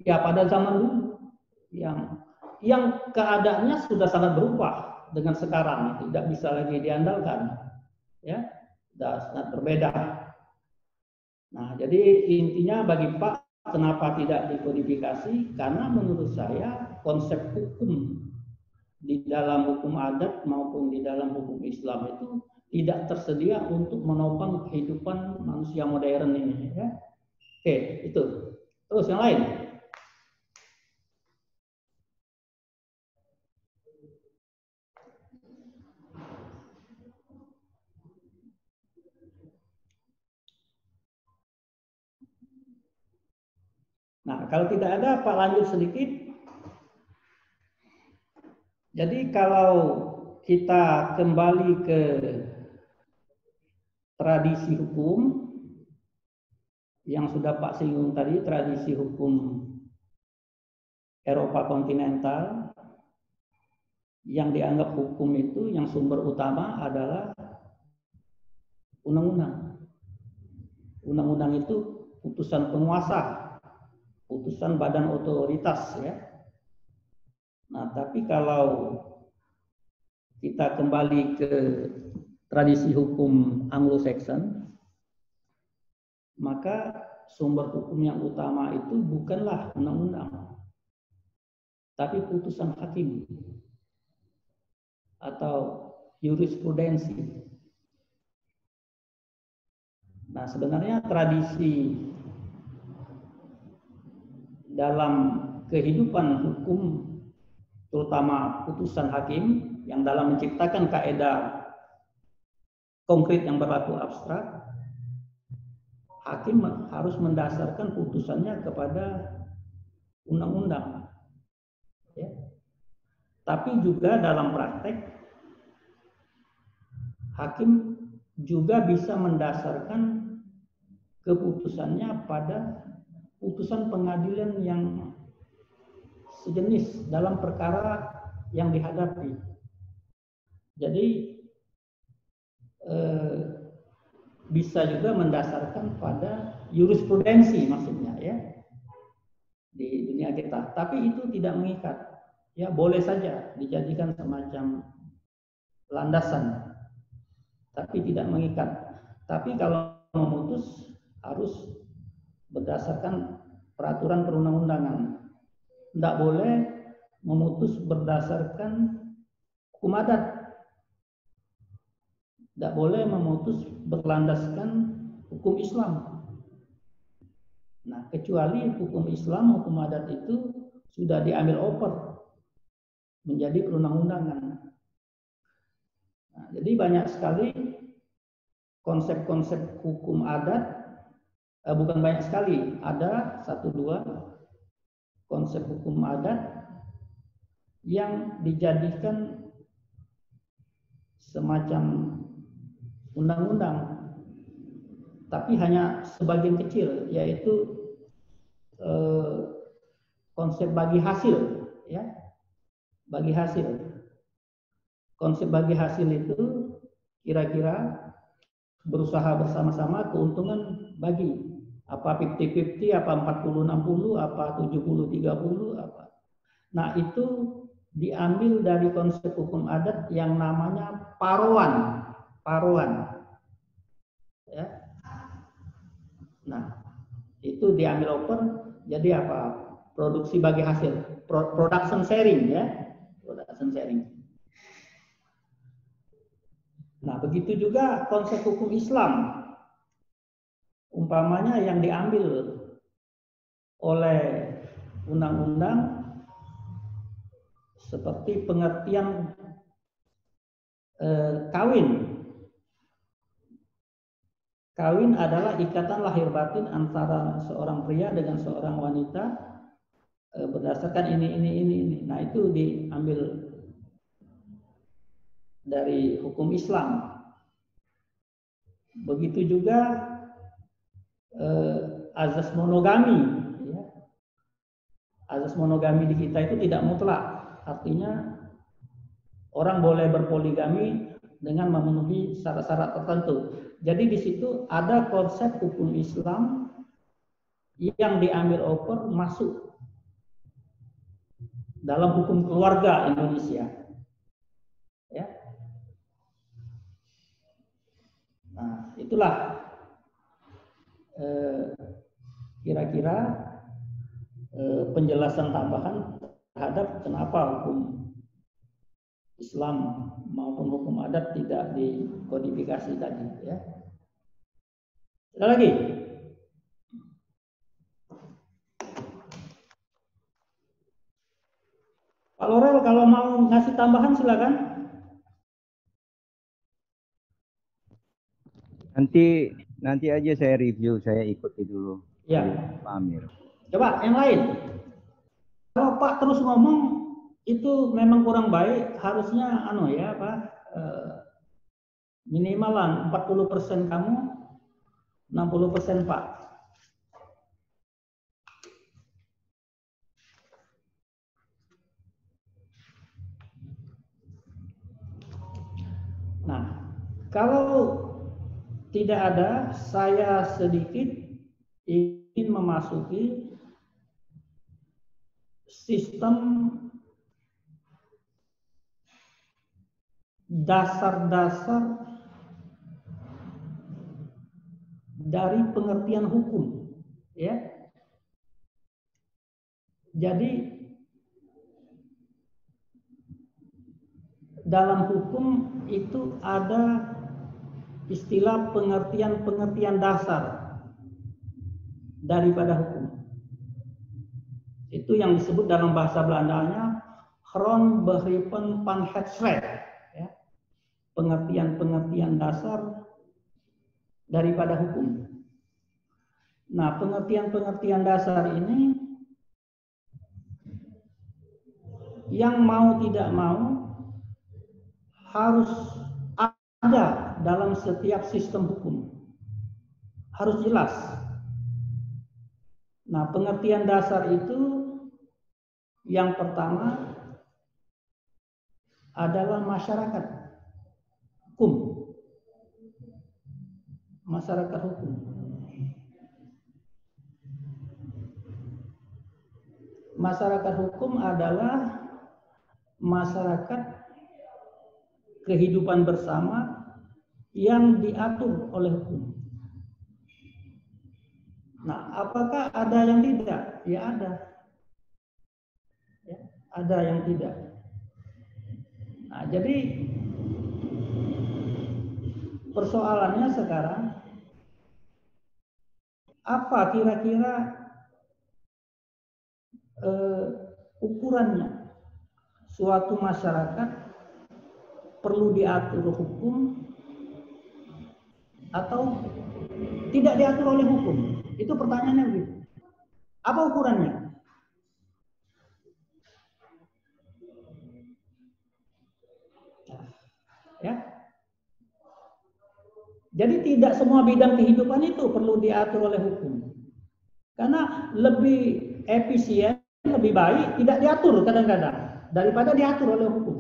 Speaker 2: ya pada zaman dulu yang keadaannya sudah sangat berubah dengan sekarang, tidak bisa lagi diandalkan, ya, sudah sangat berbeda. Nah, jadi intinya bagi Pak, kenapa tidak dikodifikasi? Karena menurut saya konsep hukum di dalam hukum adat maupun di dalam hukum Islam itu tidak tersedia untuk menopang kehidupan manusia modern ini, ya. Oke, itu. Terus yang lain. Nah, kalau tidak ada, Pak lanjut sedikit. Jadi kalau kita kembali ke tradisi hukum yang sudah Pak singgung tadi, tradisi hukum Eropa kontinental, yang dianggap hukum itu yang sumber utama adalah undang-undang. Undang-undang itu putusan penguasa, putusan badan otoritas, ya. Nah, tapi kalau kita kembali ke tradisi hukum Anglo-Saxon, maka sumber hukum yang utama itu bukanlah undang-undang, tapi putusan hakim atau jurisprudensi. Nah, sebenarnya tradisi dalam kehidupan hukum, terutama putusan hakim yang dalam menciptakan kaidah konkret yang berlaku abstrak, hakim harus mendasarkan putusannya kepada undang-undang. Ya. Tapi juga dalam praktek, hakim juga bisa mendasarkan keputusannya pada putusan pengadilan yang sejenis dalam perkara yang dihadapi. Jadi bisa juga mendasarkan pada jurisprudensi, maksudnya, ya, di dunia kita. Tapi itu tidak mengikat, ya, boleh saja dijadikan semacam landasan, tapi tidak mengikat. Tapi kalau memutus harus berdasarkan peraturan perundang-undangan. Tidak boleh memutus berdasarkan hukum adat. Tidak boleh memutus berlandaskan hukum Islam. Nah, kecuali hukum Islam, hukum adat itu sudah diambil over menjadi perundang-undangan. Nah, jadi banyak sekali konsep-konsep hukum adat, bukan banyak sekali, ada 1-2 konsep hukum adat yang dijadikan semacam undang-undang, tapi hanya sebagian kecil, yaitu konsep bagi hasil, ya, bagi hasil. Konsep bagi hasil itu kira-kira berusaha bersama-sama, keuntungan bagi, apa 50-50, apa 40-60, apa 70-30, apa. Nah, itu diambil dari konsep hukum adat yang namanya paroan. Ya. Nah, itu diambil open jadi apa? Produksi bagi hasil, production sharing, ya. Production sharing. Nah, begitu juga konsep hukum Islam, umpamanya yang diambil oleh undang-undang seperti pengertian kawin. Kawin adalah ikatan lahir batin antara seorang pria dengan seorang wanita berdasarkan ini. Nah, itu diambil dari hukum Islam. Begitu juga azas monogami, ya. Azas monogami di kita itu tidak mutlak, artinya orang boleh berpoligami dengan memenuhi syarat-syarat tertentu. Jadi di situ ada konsep hukum Islam yang diambil over masuk dalam hukum keluarga Indonesia. Ya. Nah, itulah kira-kira penjelasan tambahan terhadap kenapa hukum Islam maupun hukum adat tidak dikodifikasi tadi, ya. Ada lagi? Pak Lorel kalau mau ngasih tambahan silakan.
Speaker 4: Nanti aja saya review, saya ikuti dulu.
Speaker 2: Ya.
Speaker 4: Pak Amir.
Speaker 2: Coba yang lain. Kalau Pak terus ngomong itu memang kurang baik, harusnya minimalan 40% kamu, 60% Pak. Nah, kalau tidak ada, saya sedikit ingin memasuki sistem dasar-dasar dari pengertian hukum, ya. Jadi dalam hukum itu ada istilah pengertian dasar daripada hukum. Itu yang disebut dalam bahasa Belandanya grondbegrippen van het recht, ya. Pengertian dasar daripada hukum. Nah, pengertian dasar ini yang mau tidak mau harus ada dalam setiap sistem hukum. Harus jelas. Nah, pengertian dasar itu yang pertama adalah masyarakat hukum. Masyarakat hukum. Masyarakat hukum adalah masyarakat kehidupan bersama yang diatur oleh hukum. Nah, apakah ada yang tidak? Ya ada. Ya, ada yang tidak. Nah, jadi persoalannya sekarang, apa kira-kira ukurannya suatu masyarakat perlu diatur hukum atau tidak diatur oleh hukum? Itu pertanyaannya begitu. Apa ukurannya? Ya. Jadi tidak semua bidang kehidupan itu perlu diatur oleh hukum. Karena lebih efisien, lebih baik tidak diatur kadang-kadang daripada diatur oleh hukum.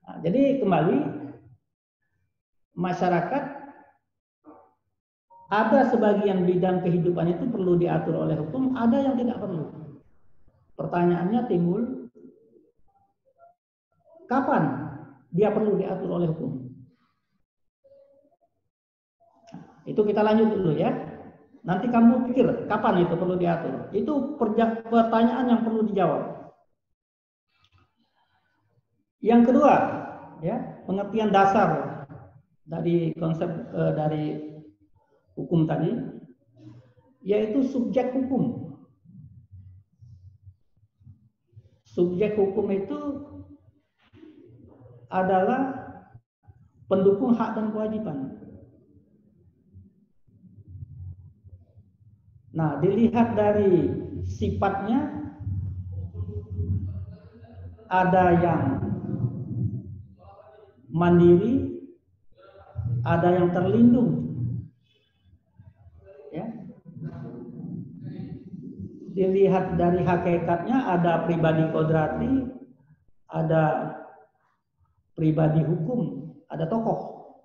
Speaker 2: Nah, jadi kembali, masyarakat ada sebagian bidang kehidupan itu perlu diatur oleh hukum, ada yang tidak perlu. Pertanyaannya timbul, kapan dia perlu diatur oleh hukum? Itu kita lanjut dulu ya. Nanti kamu pikir kapan itu perlu diatur. Itu pertanyaan yang perlu dijawab. Yang kedua, ya, pengertian dasar dari konsep dari hukum tadi, yaitu subjek hukum. Subjek hukum itu adalah pendukung hak dan kewajiban. Nah, dilihat dari sifatnya, ada yang mandiri, ada yang terlindung. Ya. Dilihat dari hakikatnya, ada pribadi kodrati, ada pribadi hukum, ada tokoh.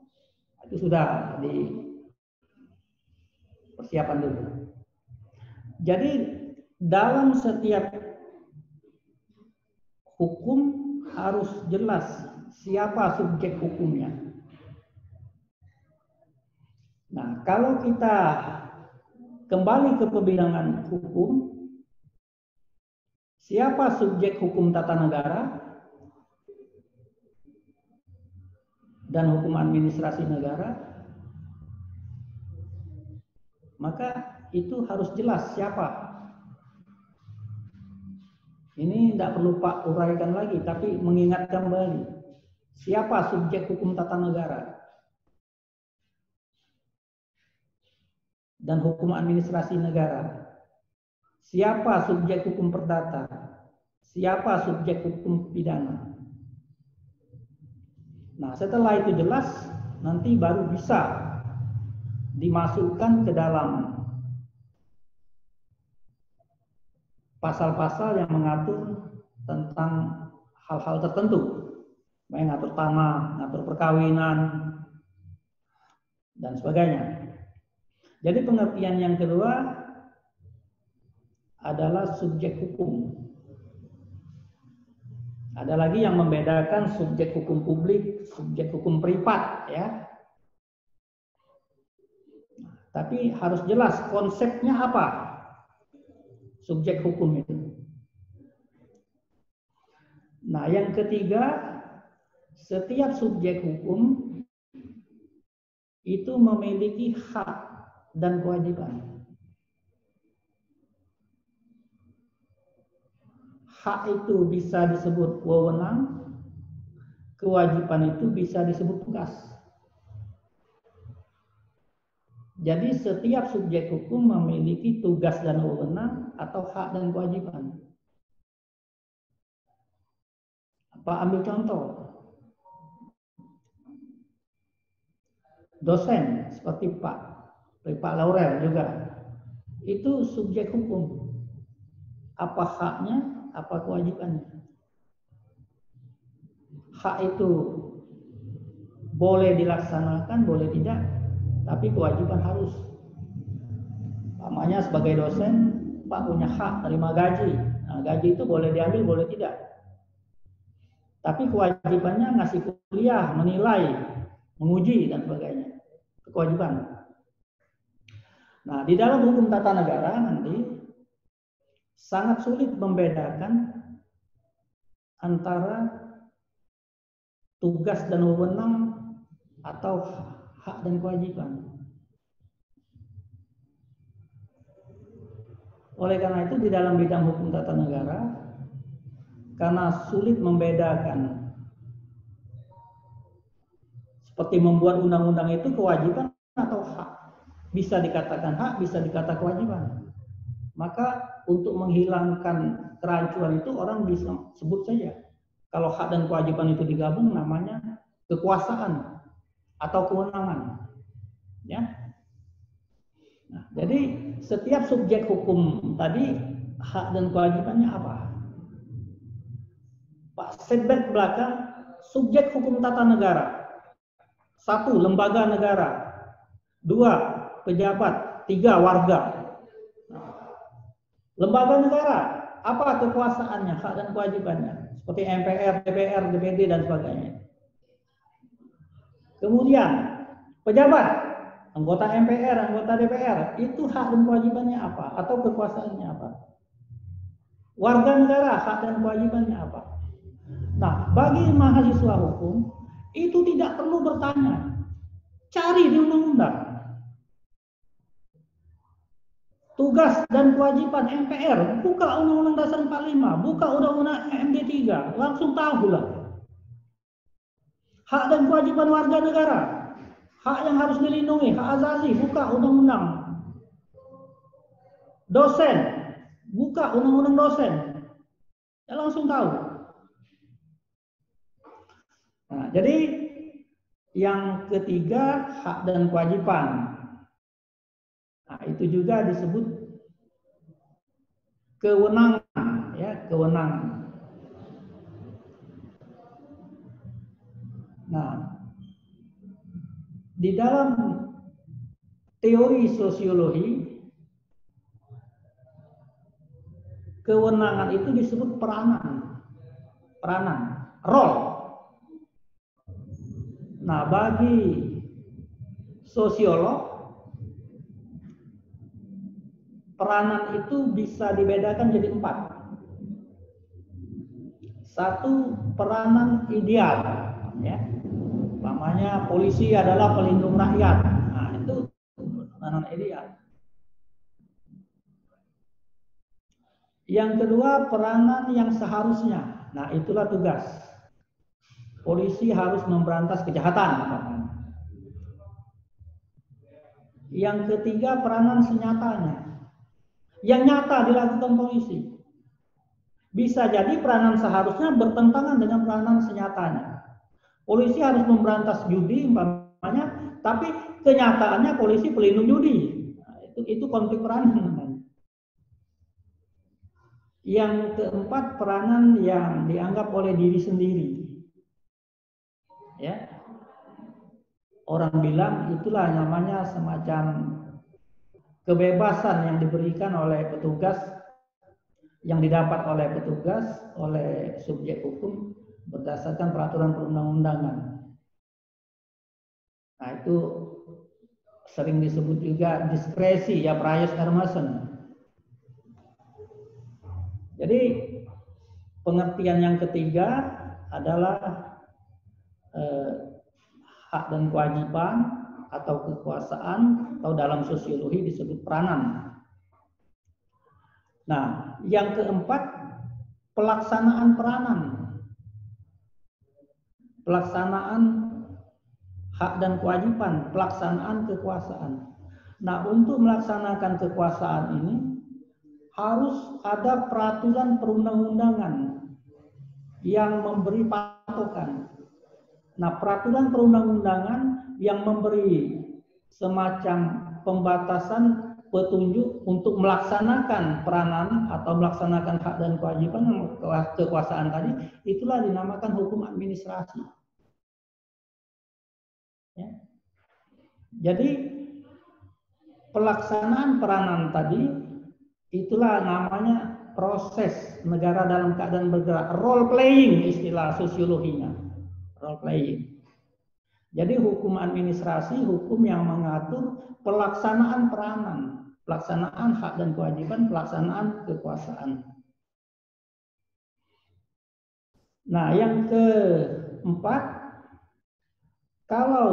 Speaker 2: Itu sudah di persiapan dulu. Jadi dalam setiap hukum harus jelas siapa subjek hukumnya. Nah, kalau kita kembali ke pembidangan hukum, siapa subjek hukum tata negara dan hukum administrasi negara, maka itu harus jelas siapa. Ini tidak perlu Pak uraikan lagi, tapi mengingatkan kembali. Siapa subjek hukum tata negara dan hukum administrasi negara. siapa subjek hukum perdata, siapa subjek hukum pidana. Nah, setelah itu jelas, nanti baru bisa dimasukkan ke dalam pasal-pasal yang mengatur tentang hal-hal tertentu, mengatur tanah, mengatur perkawinan, dan sebagainya. Jadi pengertian yang kedua adalah subjek hukum. Ada lagi yang membedakan subjek hukum publik, subjek hukum privat, ya. Tapi harus jelas konsepnya apa subjek hukum itu. Nah, yang ketiga, setiap subjek hukum itu memiliki hak dan kewajiban. Hak itu bisa disebut wewenang, kewajiban itu bisa disebut tugas. Jadi setiap subjek hukum memiliki tugas dan wewenang atau hak dan kewajiban. Apa ambil contoh? Dosen seperti Pak Laurel juga. Itu subjek hukum. Apa haknya, apa kewajibannya? Hak itu boleh dilaksanakan, boleh tidak, tapi kewajiban harus. Namanya sebagai dosen, Pak punya hak terima gaji. Nah, gaji itu boleh diambil, boleh tidak. Tapi kewajibannya ngasih kuliah, menilai, menguji, dan sebagainya. Kewajiban. Nah, di dalam hukum tata negara nanti sangat sulit membedakan antara tugas dan wewenang atau hak dan kewajiban. Oleh karena itu di dalam bidang hukum tata negara, karena sulit membedakan, seperti membuat undang-undang itu kewajiban atau hak. Bisa dikatakan hak, bisa dikatakan kewajiban. Maka untuk menghilangkan kerancuan itu orang bisa sebut saja. Kalau hak dan kewajiban itu digabung namanya kekuasaan atau kewenangan. Ya. Nah, jadi setiap subjek hukum tadi hak dan kewajibannya apa? Pak, setback belakang, subjek hukum tata negara. 1. Lembaga negara. 2. Pejabat. 3. Warga. Lembaga negara, apa kekuasaannya, hak dan kewajibannya? Seperti MPR, DPR, DPD, dan sebagainya. Kemudian, pejabat, anggota MPR, anggota DPR, itu hak dan kewajibannya apa? Atau kekuasaannya apa? Warga negara, hak dan kewajibannya apa? Nah, bagi mahasiswa hukum, itu tidak perlu bertanya. Cari di undang-undang. Tugas dan kewajiban MPR, buka Undang-Undang Dasar 45, buka Undang-Undang MD 3, langsung tahu lah. Hak dan kewajiban warga negara, hak yang harus dilindungi, hak asasi, buka Undang-Undang. Dosen, buka Undang-Undang dosen, ya langsung tahu. Nah, jadi yang ketiga, hak dan kewajiban. Nah, itu juga disebut kewenangan, ya, kewenangan. Nah, di dalam teori sosiologi, kewenangan itu disebut peranan, role. Nah, bagi sosiolog, peranan itu bisa dibedakan jadi 4. 1, peranan ideal, ya. Namanya polisi adalah pelindung rakyat. Nah, itu peranan ideal. Yang kedua, peranan yang seharusnya. Nah, itulah tugas. Polisi harus memberantas kejahatan. Yang ketiga, peranan senyatanya. yang nyata dilakukan polisi. Bisa jadi peranan seharusnya bertentangan dengan peranan senyatanya. Polisi harus memberantas judi umpamanya, tapi kenyataannya polisi pelindung judi. Nah, itu konflik peranan namanya. Yang keempat, peranan yang dianggap oleh diri sendiri. Ya. Orang bilang itulah namanya semacam kebebasan yang diberikan oleh petugas, yang didapat oleh petugas, oleh subjek hukum berdasarkan peraturan perundang-undangan. Nah, itu sering disebut juga diskresi, ya, prius Emerson. Jadi pengertian yang ketiga adalah hak dan kewajiban atau kekuasaan, atau dalam sosiologi disebut peranan. Nah, yang keempat, pelaksanaan peranan. Pelaksanaan hak dan kewajiban, pelaksanaan kekuasaan. Nah, untuk melaksanakan kekuasaan ini harus ada peraturan perundang-undangan yang memberi patokan. Nah, peraturan perundang-undangan yang memberi semacam pembatasan petunjuk untuk melaksanakan peranan atau melaksanakan hak dan kewajiban kekuasaan tadi, itulah dinamakan hukum administrasi. Ya. Jadi pelaksanaan peranan tadi itulah namanya proses negara dalam keadaan bergerak, role playing istilah sosiologinya, role playing. Jadi hukum administrasi, hukum yang mengatur pelaksanaan peranan, pelaksanaan hak dan kewajiban, pelaksanaan kekuasaan. Nah, yang keempat, kalau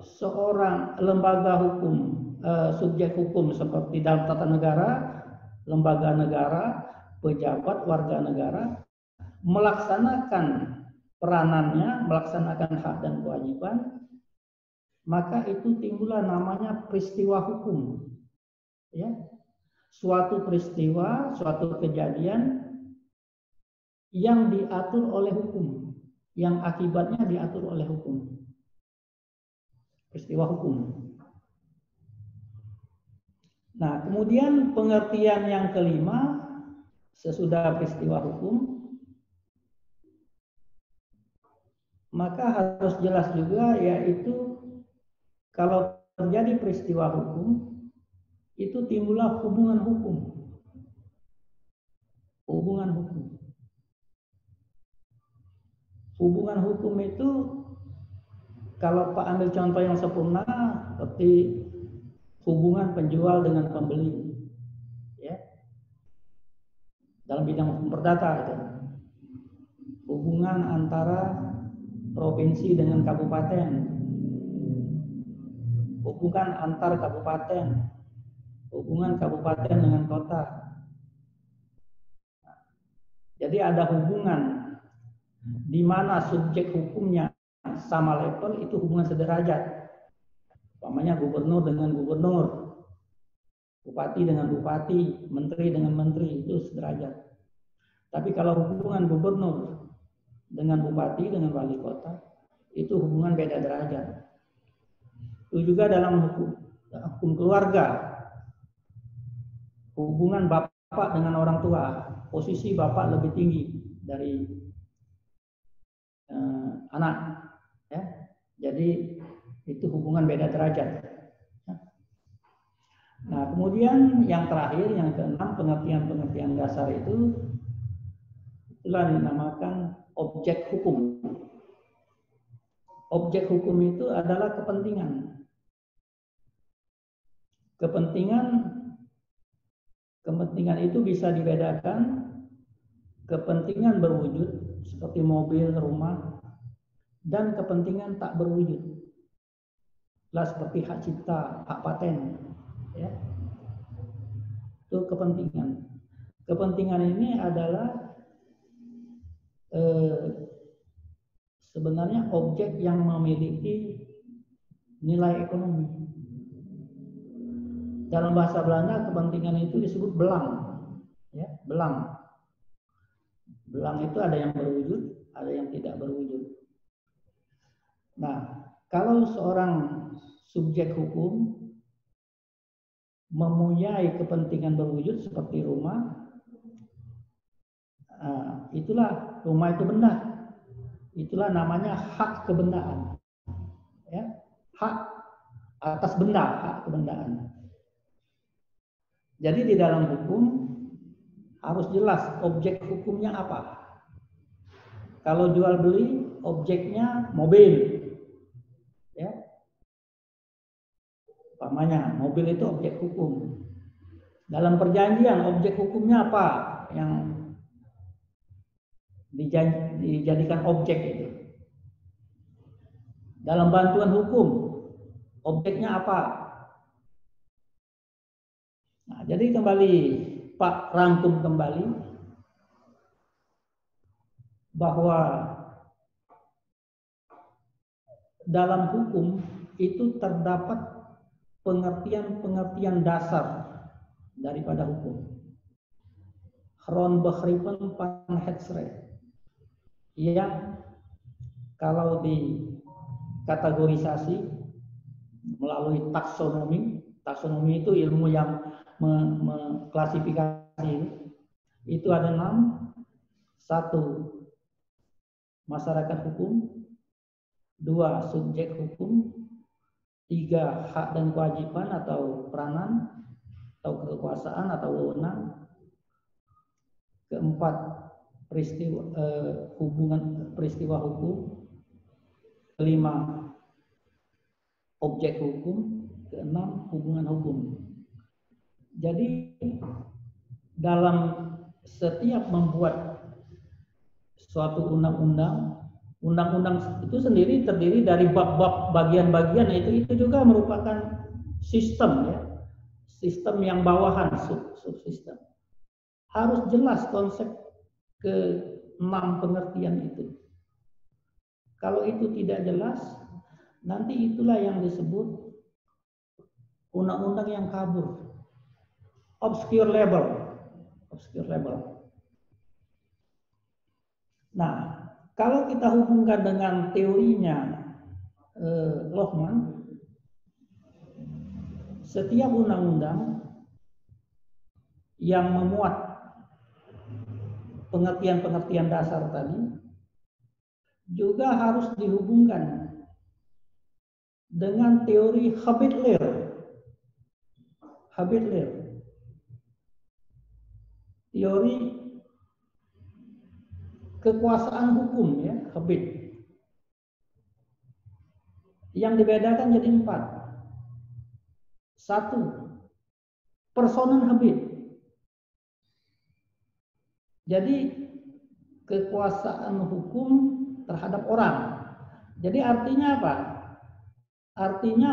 Speaker 2: seorang lembaga hukum, subjek hukum seperti dalam tata negara, lembaga negara, pejabat, warga negara, melaksanakan peranannya, melaksanakan hak dan kewajiban, maka itu timbullah namanya peristiwa hukum. Ya. Suatu peristiwa, suatu kejadian yang diatur oleh hukum, yang akibatnya diatur oleh hukum. Peristiwa hukum. Nah, kemudian pengertian yang kelima, sesudah peristiwa hukum, maka harus jelas juga, yaitu kalau terjadi peristiwa hukum, itu timbullah hubungan hukum. Hubungan hukum. Hubungan hukum itu, kalau Pak ambil contoh yang sempurna, seperti hubungan penjual dengan pembeli, ya, dalam bidang hukum perdata itu. Hubungan antara provinsi dengan kabupaten, hubungan antar kabupaten, hubungan kabupaten dengan kota. Jadi ada hubungan di mana subjek hukumnya sama level, itu hubungan sederajat. Umpamanya gubernur dengan gubernur, bupati dengan bupati, menteri dengan menteri, itu sederajat. Tapi kalau hubungan gubernur dengan bupati, dengan wali kota, itu hubungan beda derajat. Itu juga dalam hukum keluarga. Hubungan bapak dengan orang tua, posisi bapak lebih tinggi dari anak, ya. Jadi itu hubungan beda derajat. Nah, kemudian yang terakhir, yang keenam, pengertian dasar itu, itulah dinamakan objek hukum. Objek hukum itu adalah kepentingan. Kepentingan itu bisa dibedakan kepentingan berwujud seperti mobil, rumah, dan kepentingan tak berwujud. Lah seperti hak cipta, hak paten, ya. Itu kepentingan. Kepentingan ini adalah sebenarnya objek yang memiliki nilai ekonomi. dalam bahasa Belanda kepentingan itu disebut belang, ya, belang. Belang itu ada yang berwujud, ada yang tidak berwujud. Nah, kalau seorang subjek hukum mempunyai kepentingan berwujud seperti rumah, itulah rumah itu benda. Itulah namanya hak kebendaan. Ya, hak atas benda, hak kebendaan. Jadi di dalam hukum harus jelas objek hukumnya apa. Kalau jual beli, objeknya mobil, ya. Umpamanya mobil itu objek hukum. Dalam perjanjian objek hukumnya apa yang dijadikan objek itu? Dalam bantuan hukum objeknya apa? Nah, jadi kembali Pak rangkum kembali bahwa dalam hukum itu terdapat pengertian-pengertian dasar daripada hukum. Grondbegrippen van het recht. Yang kalau dikategorisasi melalui taksonomi, taksonomi itu ilmu yang mengklasifikasi itu ada 6. 1. Masyarakat hukum, 2. Subjek hukum, 3. Hak dan kewajiban atau peranan atau kekuasaan atau wewenang, 4. Hubungan peristiwa hukum, 5. Objek hukum, 6. Hubungan hukum. Jadi dalam setiap membuat suatu undang-undang itu sendiri terdiri dari bab-bab bagian-bagian, itu juga merupakan sistem, ya, sistem yang bawahan, subsistem. Harus jelas konsep ke-6 pengertian itu. Kalau itu tidak jelas, nanti itulah yang disebut undang-undang yang kabur, obscure level. Nah, kalau kita hubungkan dengan teorinya Lohmann, setiap undang-undang yang memuat pengertian-pengertian dasar tadi juga harus dihubungkan dengan teori Habit-Lehr. Teori kekuasaan hukum, ya, Habit. Yang dibedakan jadi 4. 1. Personen Habit. Jadi kekuasaan hukum terhadap orang. Jadi artinya apa? Artinya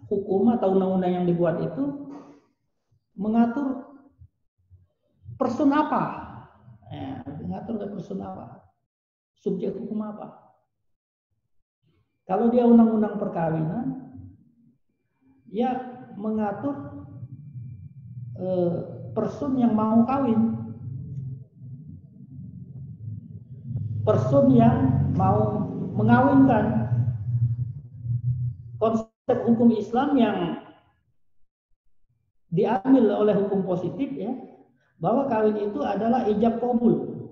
Speaker 2: hukum atau undang-undang yang dibuat itu mengatur person apa? Ya, mengatur person apa? Subjek hukum apa? Kalau dia undang-undang perkawinan, ya mengatur person yang mau kawin, person yang mau mengawinkan. Konsep hukum Islam yang diambil oleh hukum positif, ya, bahwa kawin itu adalah ijab qabul.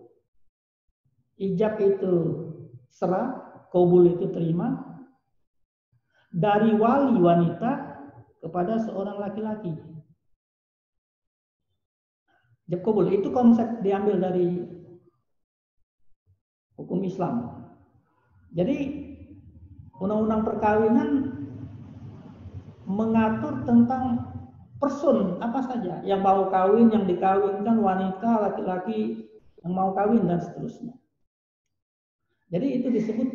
Speaker 2: Ijab itu serah, qabul itu terima dari wali wanita kepada seorang laki-laki. Ijab qabul itu konsep diambil dari hukum Islam. Jadi undang-undang perkawinan mengatur tentang person apa saja yang mau kawin, yang dikawinkan, wanita, laki-laki yang mau kawin, dan seterusnya. Jadi itu disebut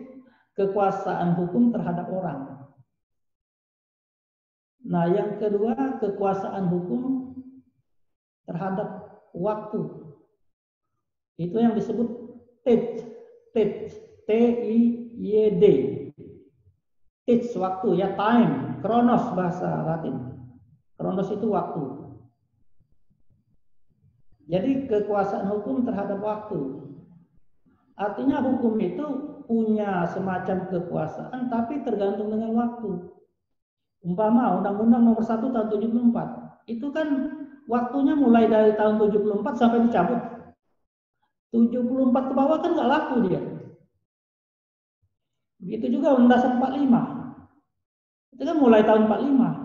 Speaker 2: kekuasaan hukum terhadap orang. Nah, yang kedua, kekuasaan hukum terhadap waktu. Itu yang disebut tid, T-I-Y-D. Tid, waktu, ya, time, kronos bahasa Latin. Kronos itu waktu. Jadi kekuasaan hukum terhadap waktu. Artinya hukum itu punya semacam kekuasaan tapi tergantung dengan waktu. Umpama Undang-Undang Nomor 1 tahun 74, itu kan waktunya mulai dari tahun 74 sampai dicabut. 74 ke bawah kan nggak laku dia. Begitu juga Undang-Undang 45. Itu kan mulai tahun 45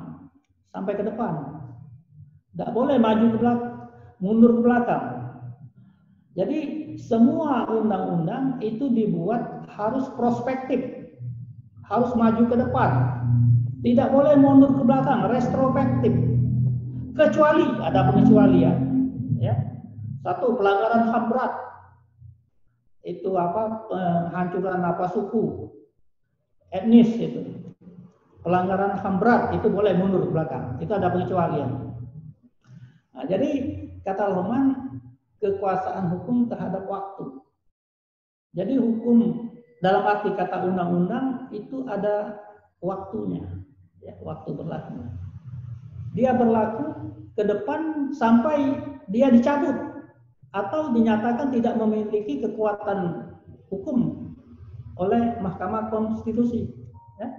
Speaker 2: sampai ke depan. Nggak boleh maju ke belakang, mundur ke belakang. Jadi semua undang-undang itu dibuat harus prospektif, harus maju ke depan. Tidak boleh mundur ke belakang, retrospektif. Kecuali ada pengecualian, ya. Satu, pelanggaran HAM berat. Itu apa? Penghancuran suku, etnis itu. Pelanggaran HAM berat itu boleh mundur ke belakang. Itu ada pengecualian. Nah, jadi kata Lohman, kekuasaan hukum terhadap waktu. Jadi hukum dalam arti kata undang-undang itu ada waktunya, ya, waktu berlaku. Dia berlaku ke depan sampai dia dicabut atau dinyatakan tidak memiliki kekuatan hukum oleh Mahkamah Konstitusi. Ya.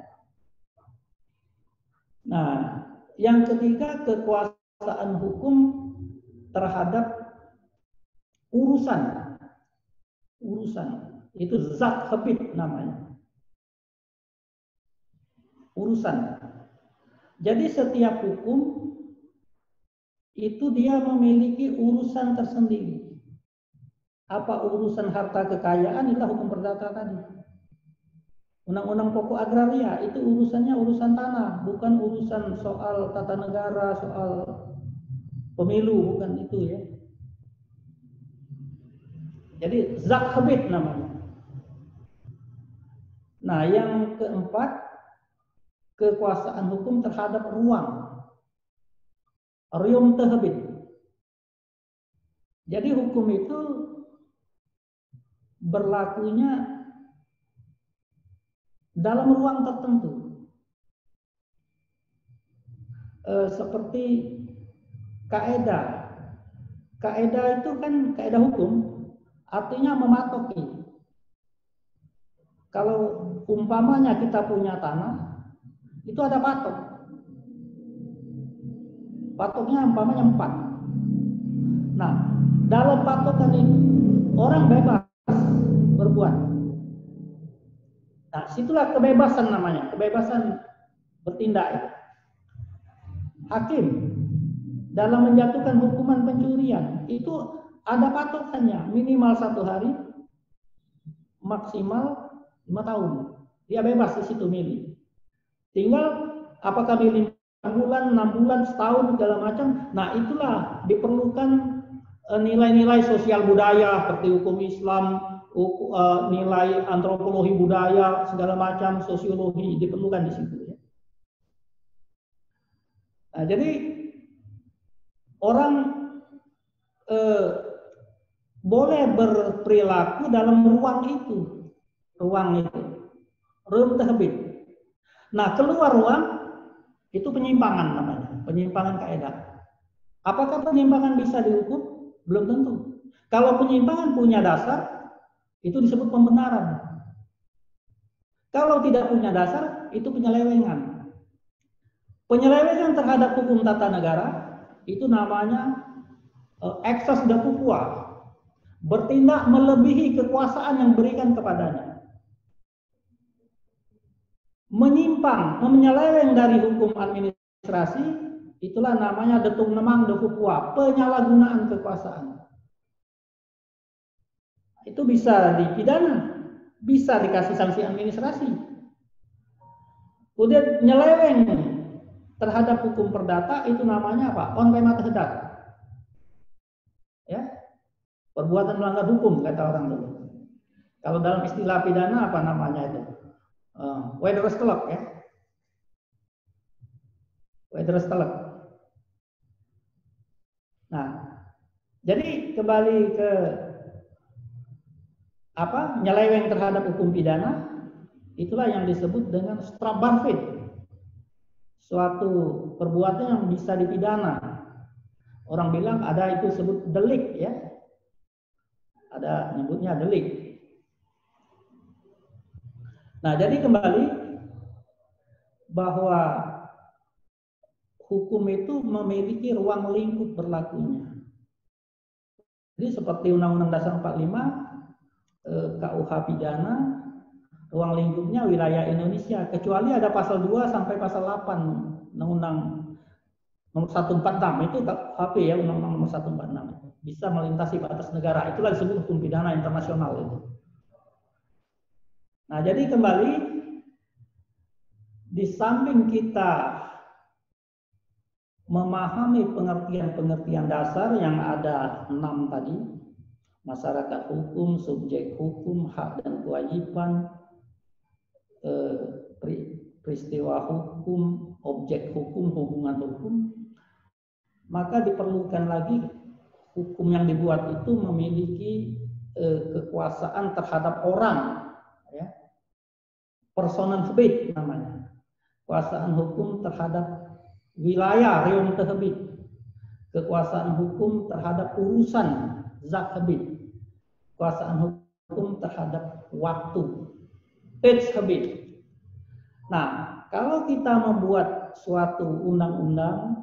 Speaker 2: Nah, yang ketiga, kekuasaan hukum terhadap urusan itu zat habit namanya. Urusan. Jadi setiap hukum itu dia memiliki urusan tersendiri. Apa urusan harta kekayaan? Itulah hukum perdata tadi. Undang-undang pokok agraria itu urusannya urusan tanah, bukan urusan soal tata negara, soal pemilu, bukan itu ya. Jadi zat habit namanya. Nah, yang keempat, kekuasaan hukum terhadap ruang. Rium tehabit. Jadi hukum itu berlakunya dalam ruang tertentu. Seperti kaedah. Kaedah itu kan kaedah hukum, artinya mematoki. Kalau umpamanya kita punya tanah, itu ada patok. Patoknya umpamanya 4. Nah, dalam patokan itu orang bebas berbuat. Nah, situlah kebebasan namanya, kebebasan bertindak. Hakim dalam menjatuhkan hukuman pencurian itu ada patokannya, minimal 1 hari, maksimal 5 tahun. Dia bebas di situ milih. Tinggal apakah milih 6 bulan, 6 bulan, setahun, segala macam. Nah, itulah diperlukan nilai-nilai sosial budaya seperti hukum Islam, nilai antropologi budaya, segala macam, sosiologi diperlukan di situ. Ya. Nah, jadi orang boleh berperilaku dalam ruang itu, ruang tahbid. Nah, keluar ruang itu penyimpangan namanya, penyimpangan kaedah. Apakah penyimpangan bisa dihukum? Belum tentu. Kalau penyimpangan punya dasar, itu disebut pembenaran. Kalau tidak punya dasar, itu penyelewengan. Penyelewengan terhadap hukum tata negara itu namanya excess de pouvoir, bertindak melebihi kekuasaan yang diberikan kepadanya. Menyimpang, menyeleweng dari hukum administrasi, itulah namanya detung nemang de pouvoir, penyalahgunaan kekuasaan. Itu bisa dipidana, bisa dikasih sanksi administrasi. Kemudian nyeleweng terhadap hukum perdata itu namanya apa? On pema terhadap. Ya. Perbuatan melanggar hukum kata orang dulu. Kalau dalam istilah pidana apa namanya itu? Wederstelek ya. Wederstelek. Nah, jadi kembali ke apa? Nyeleweng terhadap hukum pidana, itulah yang disebut dengan strafbarvid. suatu perbuatan yang bisa dipidana. Orang bilang ada itu sebut delik ya. Ada nyebutnya delik. Nah, jadi kembali bahwa hukum itu memiliki ruang lingkup berlakunya. Jadi seperti Undang-Undang Dasar 45, KUH pidana, ruang lingkupnya wilayah Indonesia, kecuali ada pasal 2 sampai pasal 8 Undang-Undang nomor 146 itu KUHP ya, Undang-Undang nomor 146 bisa melintasi batas negara. Itulah disebut hukum pidana internasional itu. Nah, jadi kembali di samping kita memahami pengertian-pengertian dasar yang ada 6 tadi, masyarakat hukum, subjek hukum, hak dan kewajiban, peristiwa hukum, objek hukum, hubungan hukum, maka diperlukan lagi hukum yang dibuat itu memiliki kekuasaan terhadap orang, ya. Personal habit namanya. Kekuasaan hukum terhadap wilayah reum terbit, kekuasaan hukum terhadap urusan zat habit, kekuasaan hukum terhadap waktu age habit. Nah, kalau kita membuat suatu undang-undang,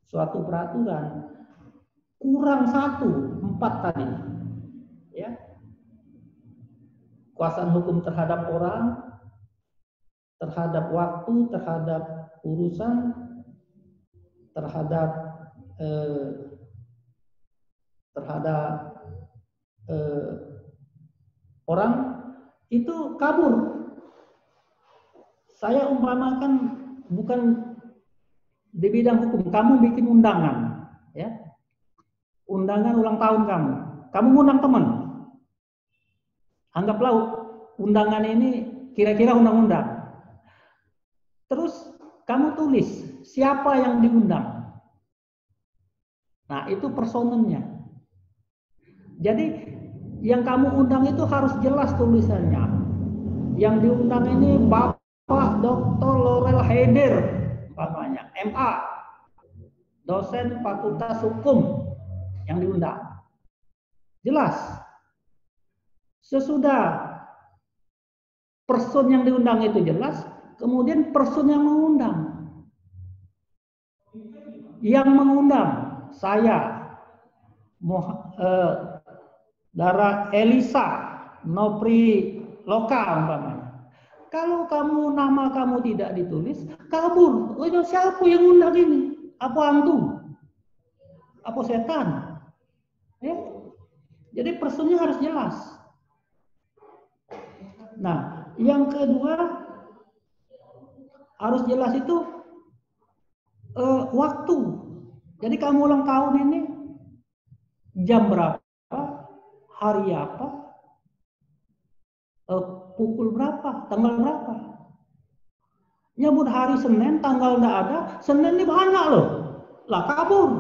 Speaker 2: suatu peraturan, kurang 1, 4 tadi, ya. Kekuasaan hukum terhadap orang, terhadap waktu, terhadap urusan, terhadap orang, itu kabur. Saya umpamakan bukan di bidang hukum, kamu bikin undangan, ya, undangan ulang tahun kamu ngundang teman, anggaplah undangan ini kira-kira undang-undang. Terus kamu tulis siapa yang diundang. Nah, itu personennya. Jadi yang kamu undang itu harus jelas tulisannya. Yang diundang ini Bapak Dr. Laurel Haider, umpamanya, MA, dosen Fakultas Hukum yang diundang. Jelas. Sesudah person yang diundang itu jelas, kemudian person yang mengundang. Yang mengundang saya, Dara Elisa Nopri Loka umpamanya. Kalau nama kamu tidak ditulis, kabur. Oh, siapa yang undang ini? Apa hantu? Apa setan? Ya? Jadi personnya harus jelas. Nah, yang kedua harus jelas itu waktu. Jadi kamu ulang tahun ini jam berapa, hari apa, pukul berapa, tanggal berapa. Nyebut hari Senin, tanggal nggak ada, Senin ini banyak loh, lah kabur.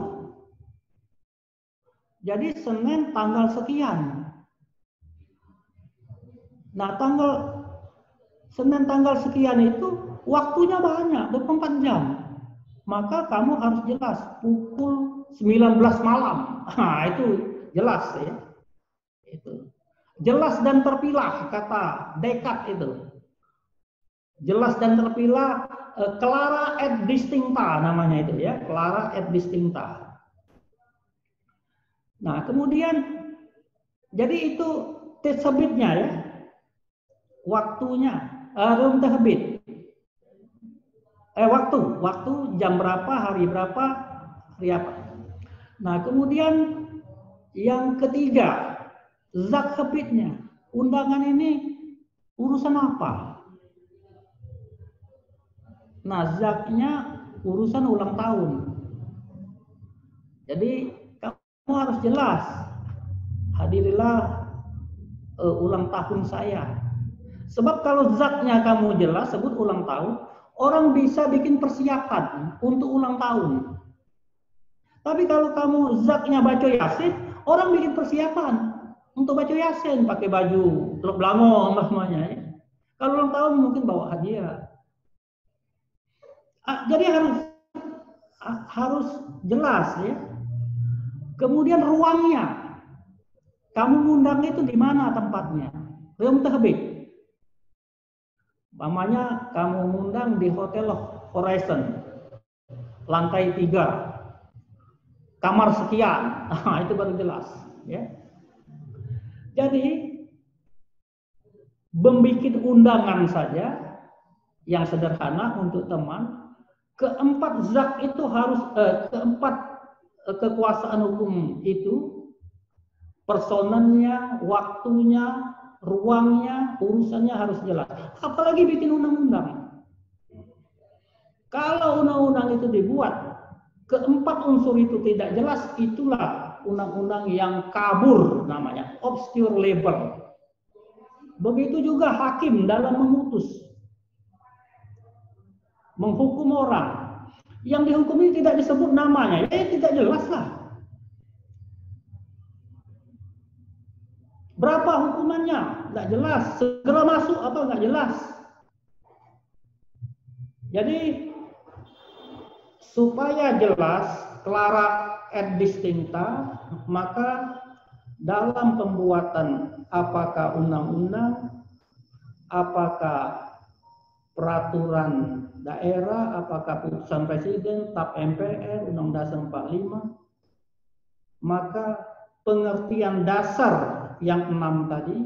Speaker 2: Jadi Senin tanggal sekian. Nah, Senin tanggal sekian itu waktunya banyak, 24 jam. Maka kamu harus jelas pukul 19 malam. Nah, itu jelas ya. Itu. Jelas dan terpilah kata Descartes itu. Jelas dan terpilah, clara et distincta namanya itu ya, clara et distincta. Nah, kemudian jadi itu habitnya ya. Waktunya, reum habit. Waktu jam berapa, hari berapa, hari apa. Nah, kemudian yang ketiga, zat habitnya. Undangan ini urusan apa? Nah, zatnya urusan ulang tahun. Jadi kamu harus jelas. Hadirilah ulang tahun saya. Sebab kalau zatnya kamu jelas, sebut ulang tahun, orang bisa bikin persiapan untuk ulang tahun. Tapi kalau kamu zatnya baca Yasin, orang bikin persiapan untuk baca Yasin, pakai baju blamo namanya. Ya. Kalau ulang tahun mungkin bawa hadiah. Jadi harus jelas ya. Kemudian ruangnya, kamu ngundang itu di mana tempatnya? Reum tahbib. Umpamanya kamu ngundang di Hotel Horizon, lantai 3, kamar sekian, itu baru jelas. Ya. Jadi membuat undangan saja yang sederhana untuk teman. Keempat zat itu harus keempat kekuasaan hukum itu, personennya, waktunya, ruangnya, urusannya harus jelas. Apalagi bikin undang-undang. Kalau undang-undang itu dibuat, keempat unsur itu tidak jelas, itulah undang-undang yang kabur namanya, obscure label. Begitu juga hakim dalam memutus, menghukum orang. Yang dihukumi tidak disebut namanya, tidak jelas lah. Berapa hukumannya? Nggak jelas. Segera masuk apa nggak jelas. Jadi supaya jelas, clara et distincta, maka dalam pembuatan apakah undang-undang, apakah peraturan daerah, apakah putusan presiden, TAP MPR, Undang-Undang Dasar 45, maka pengertian dasar yang 6 tadi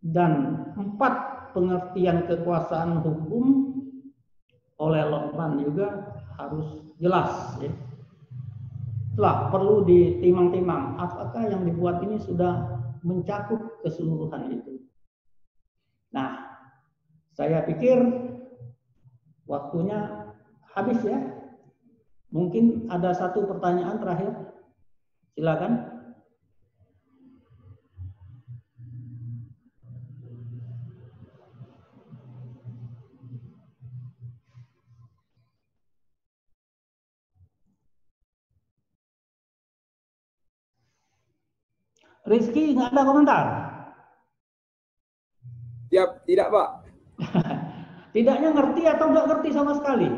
Speaker 2: dan 4 pengertian kekuasaan hukum oleh Lokman juga harus jelas. Ya. Setelah perlu ditimang-timang apakah yang dibuat ini sudah mencakup keseluruhan itu. Nah, saya pikir waktunya habis ya. Mungkin ada satu pertanyaan terakhir. Silakan. Rizky, nggak ada komentar?
Speaker 4: Siap, tidak Pak.
Speaker 2: Tidaknya ngerti atau nggak ngerti sama sekali?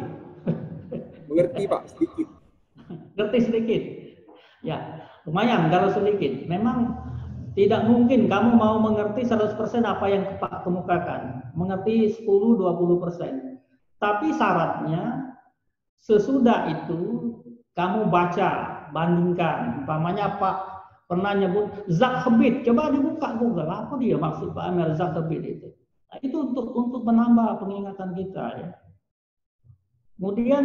Speaker 4: Mengerti Pak, sedikit.
Speaker 2: Ngerti sedikit. Ya, lumayan kalau sedikit. Memang tidak mungkin kamu mau mengerti 100% apa yang Pak kemukakan. Mengerti 10-20%. Tapi syaratnya sesudah itu kamu baca, bandingkan. Umpamanya Pak pernah nyebut Zakhbit. Coba dibuka Google, apa dia maksud Pak Amir Zakhbit itu. Nah, itu untuk menambah pengingatan kita ya. Kemudian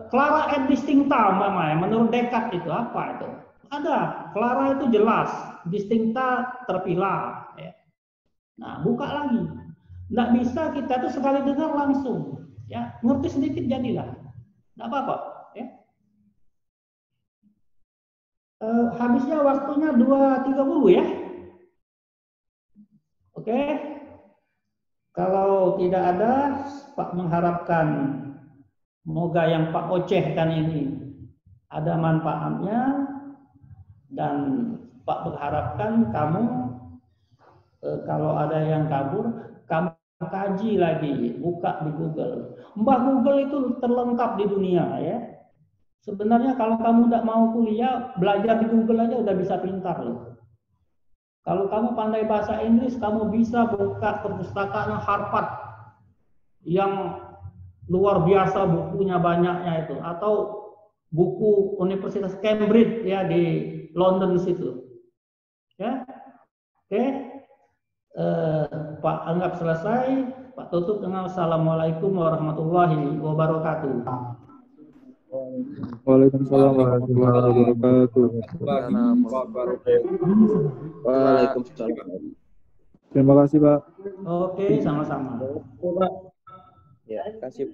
Speaker 2: clara et distincta namanya, menurut Descartes itu apa itu? Ada, clara itu jelas, distincta terpilah. Ya. Nah, buka lagi. Nggak bisa kita tuh sekali dengar langsung, ya ngerti sedikit jadilah, nggak apa-apa. Ya. Habisnya waktunya 2.30 ya. Oke. Kalau tidak ada, Pak mengharapkan semoga yang Pak ocehkan ini ada manfaatnya, dan Pak berharapkan kamu kalau ada yang kabur, kamu kaji lagi, buka di Google. Mbah Google itu terlengkap di dunia ya. Sebenarnya kalau kamu tidak mau kuliah, belajar di Google aja udah bisa pintar loh. Kalau kamu pandai bahasa Inggris, kamu bisa buka perpustakaan Harvard yang luar biasa bukunya banyaknya itu, atau buku Universitas Cambridge ya di London situ. Ya, oke. Pak anggap selesai. Pak tutup dengan Assalamualaikum warahmatullahi wabarakatuh.
Speaker 3: Waalaikumsalam warahmatullahi wabarakatuh.
Speaker 4: Waalaikumsalam.
Speaker 3: Terima kasih Pak.
Speaker 2: Oke, sama-sama.
Speaker 4: Ya, kasih.